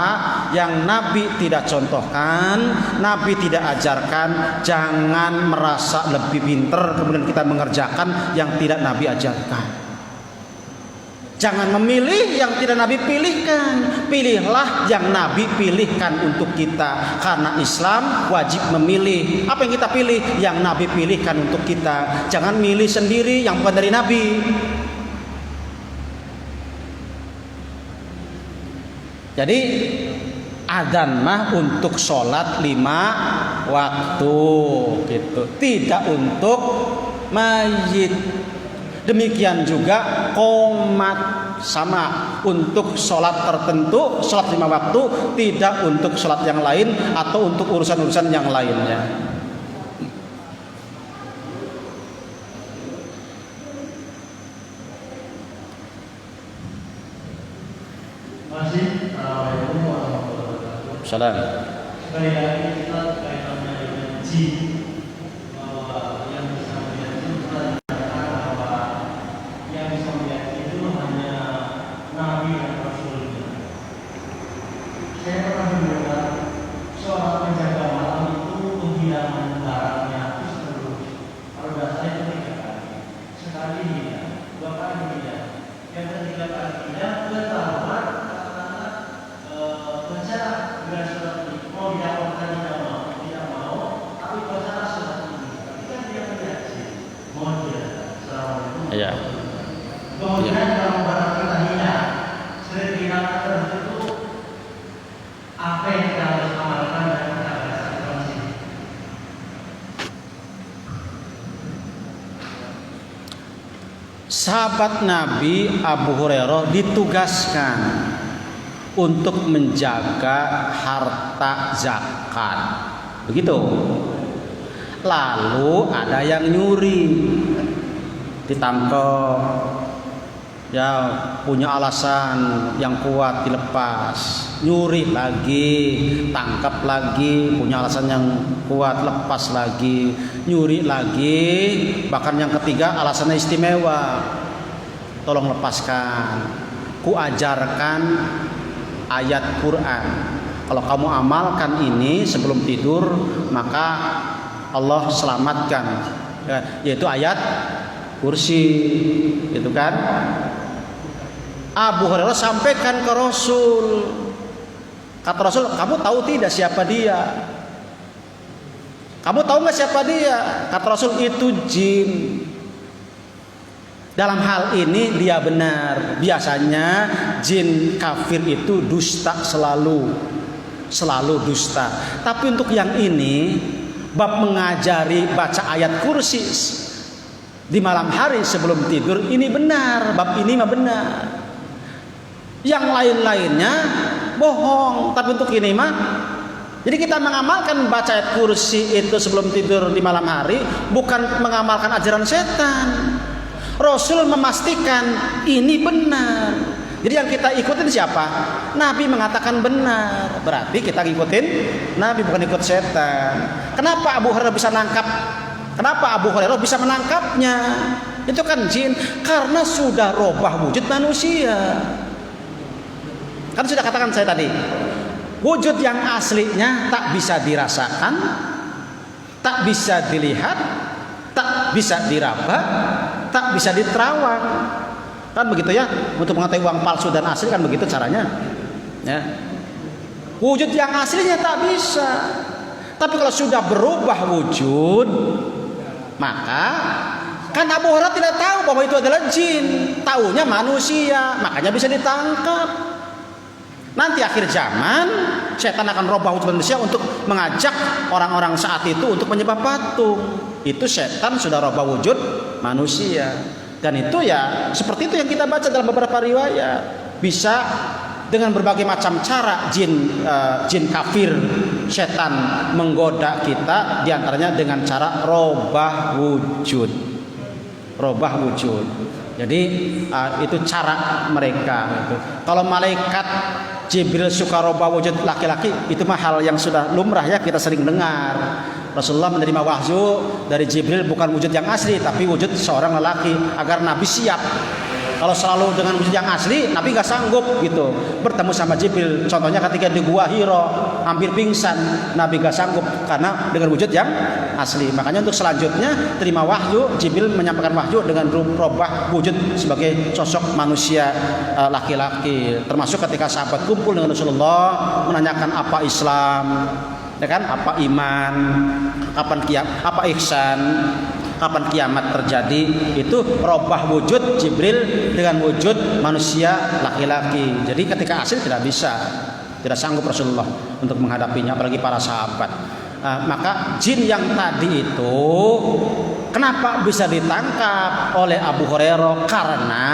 yang Nabi tidak contohkan, Nabi tidak ajarkan, jangan merasa lebih pintar kemudian kita mengerjakan yang tidak Nabi ajarkan. Jangan memilih yang tidak Nabi pilihkan. Pilihlah yang Nabi pilihkan untuk kita. Karena Islam wajib memilih. Apa yang kita pilih? Yang Nabi pilihkan untuk kita. Jangan milih sendiri yang bukan dari Nabi. Jadi adzan mah untuk sholat 5 waktu gitu, tidak untuk mayit. Demikian juga qomat, sama untuk sholat tertentu, sholat 5 waktu, tidak untuk sholat yang lain atau untuk urusan-urusan yang lainnya. Assalamualaikum warahmatullahi wabarakatuh. Salam. Sekali lagi kita kaitannya dengan jin, bahwa yang bisa melihat itu dikatakan bahwa yang bisa melihat itu hanya Nabi dan Rasulnya. Saya pernah mendengar seorang penjaga malam itu menghilang kali tidak, 2 kali tidak, yang ketiga kali tidak, ketahuan karena baca dengan surat ini mau dilaporkan tidak mau, tapi baca surat ini, tapi kan dia mengaji, mau dia selama itu. Iya. Kemudian kalau barang kita tidak, sering dikatakan itu apa yang kita harus amalkan dan kita harus amalkan. Sahabat Nabi Abu Hurairah ditugaskan untuk menjaga harta zakat. Begitu. Lalu ada yang nyuri, ditangkap, ya punya alasan yang kuat dilepas, nyuri lagi, tangkap lagi, punya alasan yang kuat lepas lagi, nyuri lagi, bahkan yang ketiga alasannya istimewa, tolong lepaskan, ku ajarkan ayat Quran, kalau kamu amalkan ini sebelum tidur maka Allah selamatkan, ya, yaitu ayat kursi, gitu kan. Abu Hurairah sampaikan ke Rasul. Kata Rasul, kamu tahu tidak siapa dia? Kamu tahu nggak siapa dia? Kata Rasul, itu jin. Dalam hal ini dia benar. Biasanya jin kafir itu dusta selalu dusta. Tapi untuk yang ini, bab mengajari baca ayat kursi di malam hari sebelum tidur, ini benar, bab ini mah benar. Yang lain-lainnya bohong, tapi untuk ini mah, jadi kita mengamalkan baca ayat kursi itu sebelum tidur di malam hari bukan mengamalkan ajaran setan. Rasul memastikan ini benar. Jadi yang kita ikutin siapa? Nabi mengatakan benar, berarti kita ikutin Nabi, bukan ikut setan. Kenapa Abu Hurairah bisa nangkap? Kenapa Abu Hurairah bisa menangkapnya? Itu kan jin, karena sudah robah wujud manusia. Kan sudah katakan saya tadi, wujud yang aslinya tak bisa dirasakan, tak bisa dilihat, tak bisa diraba, tak bisa diterawang. Kan begitu ya, untuk mengetahui uang palsu dan asli kan begitu caranya. Ya. Wujud yang aslinya tak bisa. Tapi kalau sudah berubah wujud, maka kan Abu Hurairah tidak tahu bahwa itu adalah jin, taunya manusia, makanya bisa ditangkap. Nanti akhir zaman setan akan robah wujud manusia untuk mengajak orang-orang saat itu untuk menyembah patung. Itu setan sudah robah wujud manusia. Dan itu ya seperti itu yang kita baca dalam beberapa riwayat. Bisa dengan berbagai macam cara jin kafir, setan menggoda kita, diantaranya dengan cara robah wujud. Jadi itu cara mereka. Gitu. Kalau malaikat Jibril suka robah wujud laki-laki, itu mah hal yang sudah lumrah ya, kita sering dengar. Rasulullah menerima wahyu dari Jibril bukan wujud yang asli, tapi wujud seorang lelaki agar Nabi siap. Kalau selalu dengan wujud yang asli, Nabi nggak sanggup gitu bertemu sama Jibril. Contohnya ketika di Gua Hiro hampir pingsan, Nabi nggak sanggup karena dengan wujud yang asli. Makanya untuk selanjutnya terima wahyu, Jibril menyampaikan wahyu dengan robah wujud sebagai sosok manusia laki-laki. Termasuk ketika sahabat kumpul dengan Rasulullah menanyakan apa Islam, ya kan, apa iman, kapan kiamat, apa ihsan, kapan kiamat terjadi. Itu robah wujud Jibril dengan wujud manusia laki-laki. Jadi ketika asli tidak bisa, tidak sanggup Rasulullah untuk menghadapinya, apalagi para sahabat. Maka jin yang tadi itu kenapa bisa ditangkap oleh Abu Hurairah? Karena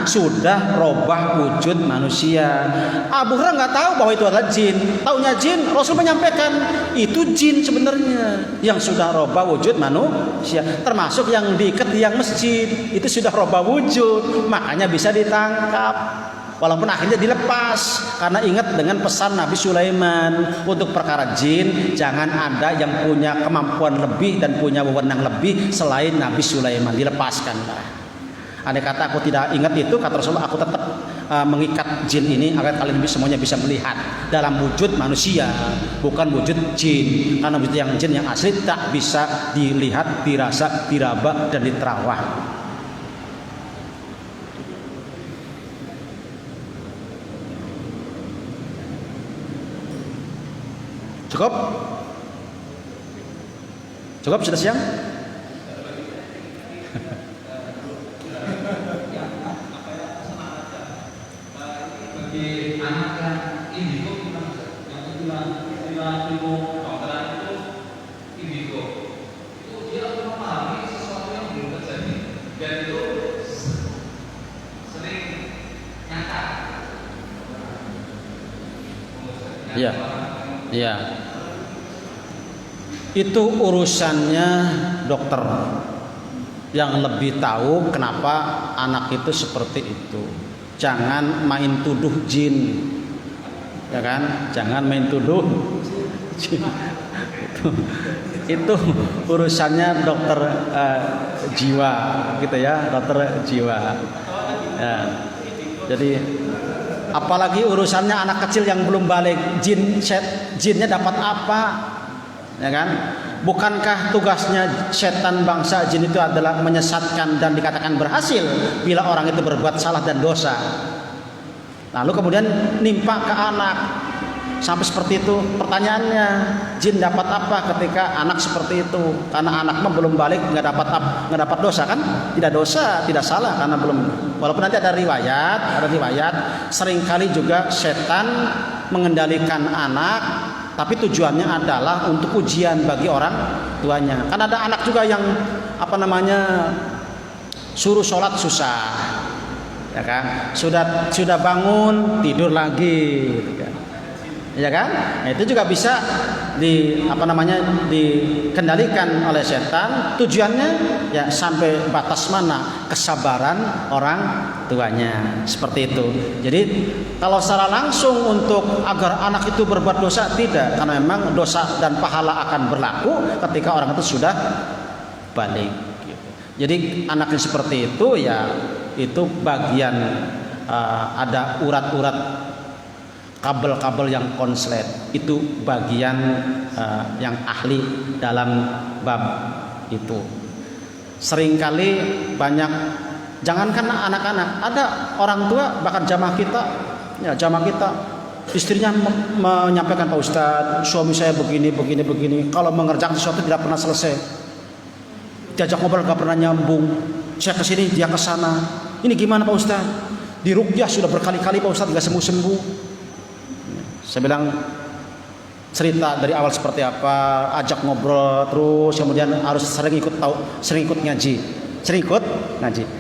sudah robah wujud manusia. Abu Hurairah nggak tahu bahwa itu adalah jin. Taunya jin, Rasul menyampaikan itu jin sebenarnya yang sudah robah wujud manusia. Termasuk yang diikat yang masjid itu sudah robah wujud, makanya bisa ditangkap. Walaupun akhirnya dilepas karena ingat dengan pesan Nabi Sulaiman, untuk perkara jin jangan ada yang punya kemampuan lebih dan punya wewenang lebih selain Nabi Sulaiman, dilepaskanlah. Andai kata aku tidak ingat itu, kata Rasulullah, aku tetap mengikat jin ini agar kalian semuanya bisa melihat dalam wujud manusia, bukan wujud jin. Karena wujud yang jin yang asli tak bisa dilihat, dirasa, diraba dan diterawang. Cukup? Cukup sudah siang? Bagi anak yang indigo gimana? Yang ilmu kedokteran itu indigo. Itu dia memahami sesuatu yang belum terjadi dan itu sering nyata. Iya. Iya. Itu urusannya dokter yang lebih tahu kenapa anak itu seperti itu. Jangan main tuduh jin, ya kan? Jangan main tuduh jin. Itu urusannya dokter jiwa, gitu ya, dokter jiwa. Ya. Jadi apalagi urusannya anak kecil yang belum balik, jinnya dapat apa, ya kan? Bukankah tugasnya setan bangsa jin itu adalah menyesatkan dan dikatakan berhasil bila orang itu berbuat salah dan dosa. Lalu kemudian nimpa ke anak sampai seperti itu. Pertanyaannya, jin dapat apa ketika anak seperti itu? Karena anak belum balik, nggak dapat dosa kan? Tidak dosa, tidak salah karena belum. Walaupun nanti ada riwayat seringkali juga setan mengendalikan anak, tapi tujuannya adalah untuk ujian bagi orang tuanya. Kan ada anak juga yang suruh sholat susah, ya kan? Sudah bangun tidur lagi, gitu kan? Ya kan? Nah, itu juga bisa dikendalikan oleh setan. Tujuannya ya sampai batas mana kesabaran orang tuanya, seperti itu. Jadi kalau secara langsung untuk agar anak itu berbuat dosa tidak, karena memang dosa dan pahala akan berlaku ketika orang itu sudah balik. Gitu. Jadi anak yang seperti itu ya itu bagian ada urat-urat kabel-kabel yang konslet, itu bagian yang ahli dalam bab itu. Seringkali banyak, jangankan anak-anak, ada orang tua bahkan jamaah kita istrinya menyampaikan, Pak Ustadz, suami saya begini, kalau mengerjakan sesuatu tidak pernah selesai, diajak ngobrol gak pernah nyambung, saya kesini dia kesana, ini gimana Pak Ustadz? Diruqyah sudah berkali-kali Pak Ustadz gak sembuh-sembuh. Saya bilang cerita dari awal seperti apa, ajak ngobrol terus, kemudian harus sering ikut ngaji.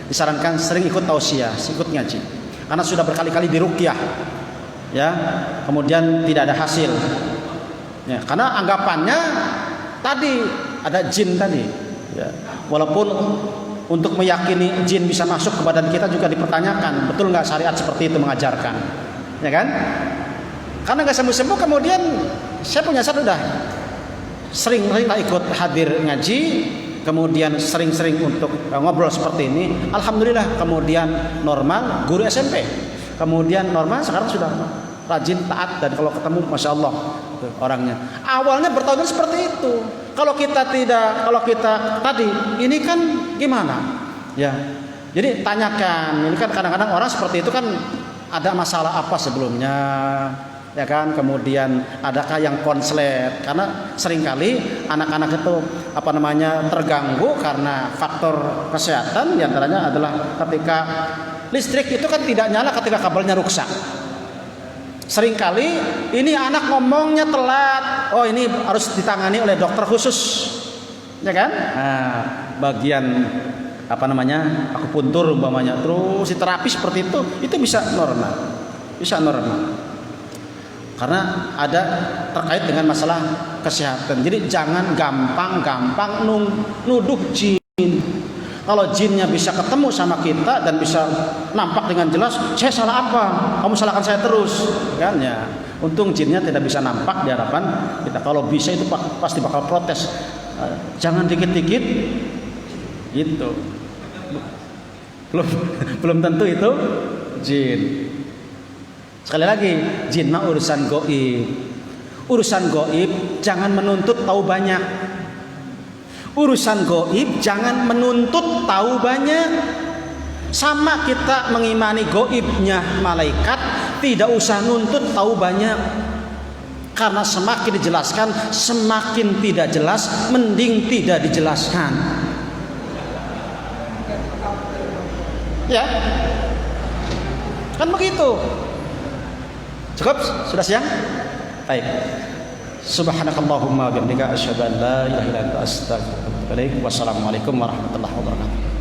Disarankan sering ikut tausiah, ikut ngaji. Karena sudah berkali-kali diruqyah, ya, kemudian tidak ada hasil. Ya, karena anggapannya tadi ada jin tadi. Ya. Walaupun untuk meyakini jin bisa masuk ke badan kita juga dipertanyakan, betul nggak syariat seperti itu mengajarkan, ya kan? Karena nggak sembuh-sembuh, kemudian saya punya saran udah sering ikut hadir ngaji, kemudian sering-sering untuk ngobrol seperti ini. Alhamdulillah kemudian normal, guru SMP, kemudian normal, sekarang sudah rajin taat dan kalau ketemu masya Allah orangnya. Awalnya bertahun seperti itu. Kalau kita tadi ini kan gimana? Ya, jadi tanyakan. Ini kan kadang-kadang orang seperti itu kan ada masalah apa sebelumnya? Ya kan, kemudian adakah yang konslet, karena seringkali anak-anak itu terganggu karena faktor kesehatan, diantaranya adalah ketika listrik itu kan tidak nyala ketika kabelnya rusak. Seringkali ini anak ngomongnya telat, oh ini harus ditangani oleh dokter khusus, ya kan? Nah, bagian akupuntur umpamanya, terus terapi seperti itu bisa normal. Karena ada terkait dengan masalah kesehatan. Jadi jangan gampang nuduh jin. Kalau jinnya bisa ketemu sama kita dan bisa nampak dengan jelas, saya salah apa? Kamu salahkan saya terus, kan ya. Untung jinnya tidak bisa nampak di hadapan kita. Kalau bisa itu pasti bakal protes. Jangan dikit-dikit gitu. Belum tentu itu jin. Sekali lagi, jin mah urusan goib. Urusan goib jangan menuntut tahu banyak. Urusan goib jangan menuntut tahu banyak. Sama kita mengimani goibnya malaikat, tidak usah nuntut tahu banyak. Karena semakin dijelaskan semakin tidak jelas, mending tidak dijelaskan. Ya, kan begitu. Cukup? Sudah siang? Baik. Subhanakallahumma wa bihamdika asyhadu an la ilaha illa anta astaghfiruka wa atubu ilaik. Wassalamualaikum warahmatullahi wabarakatuh.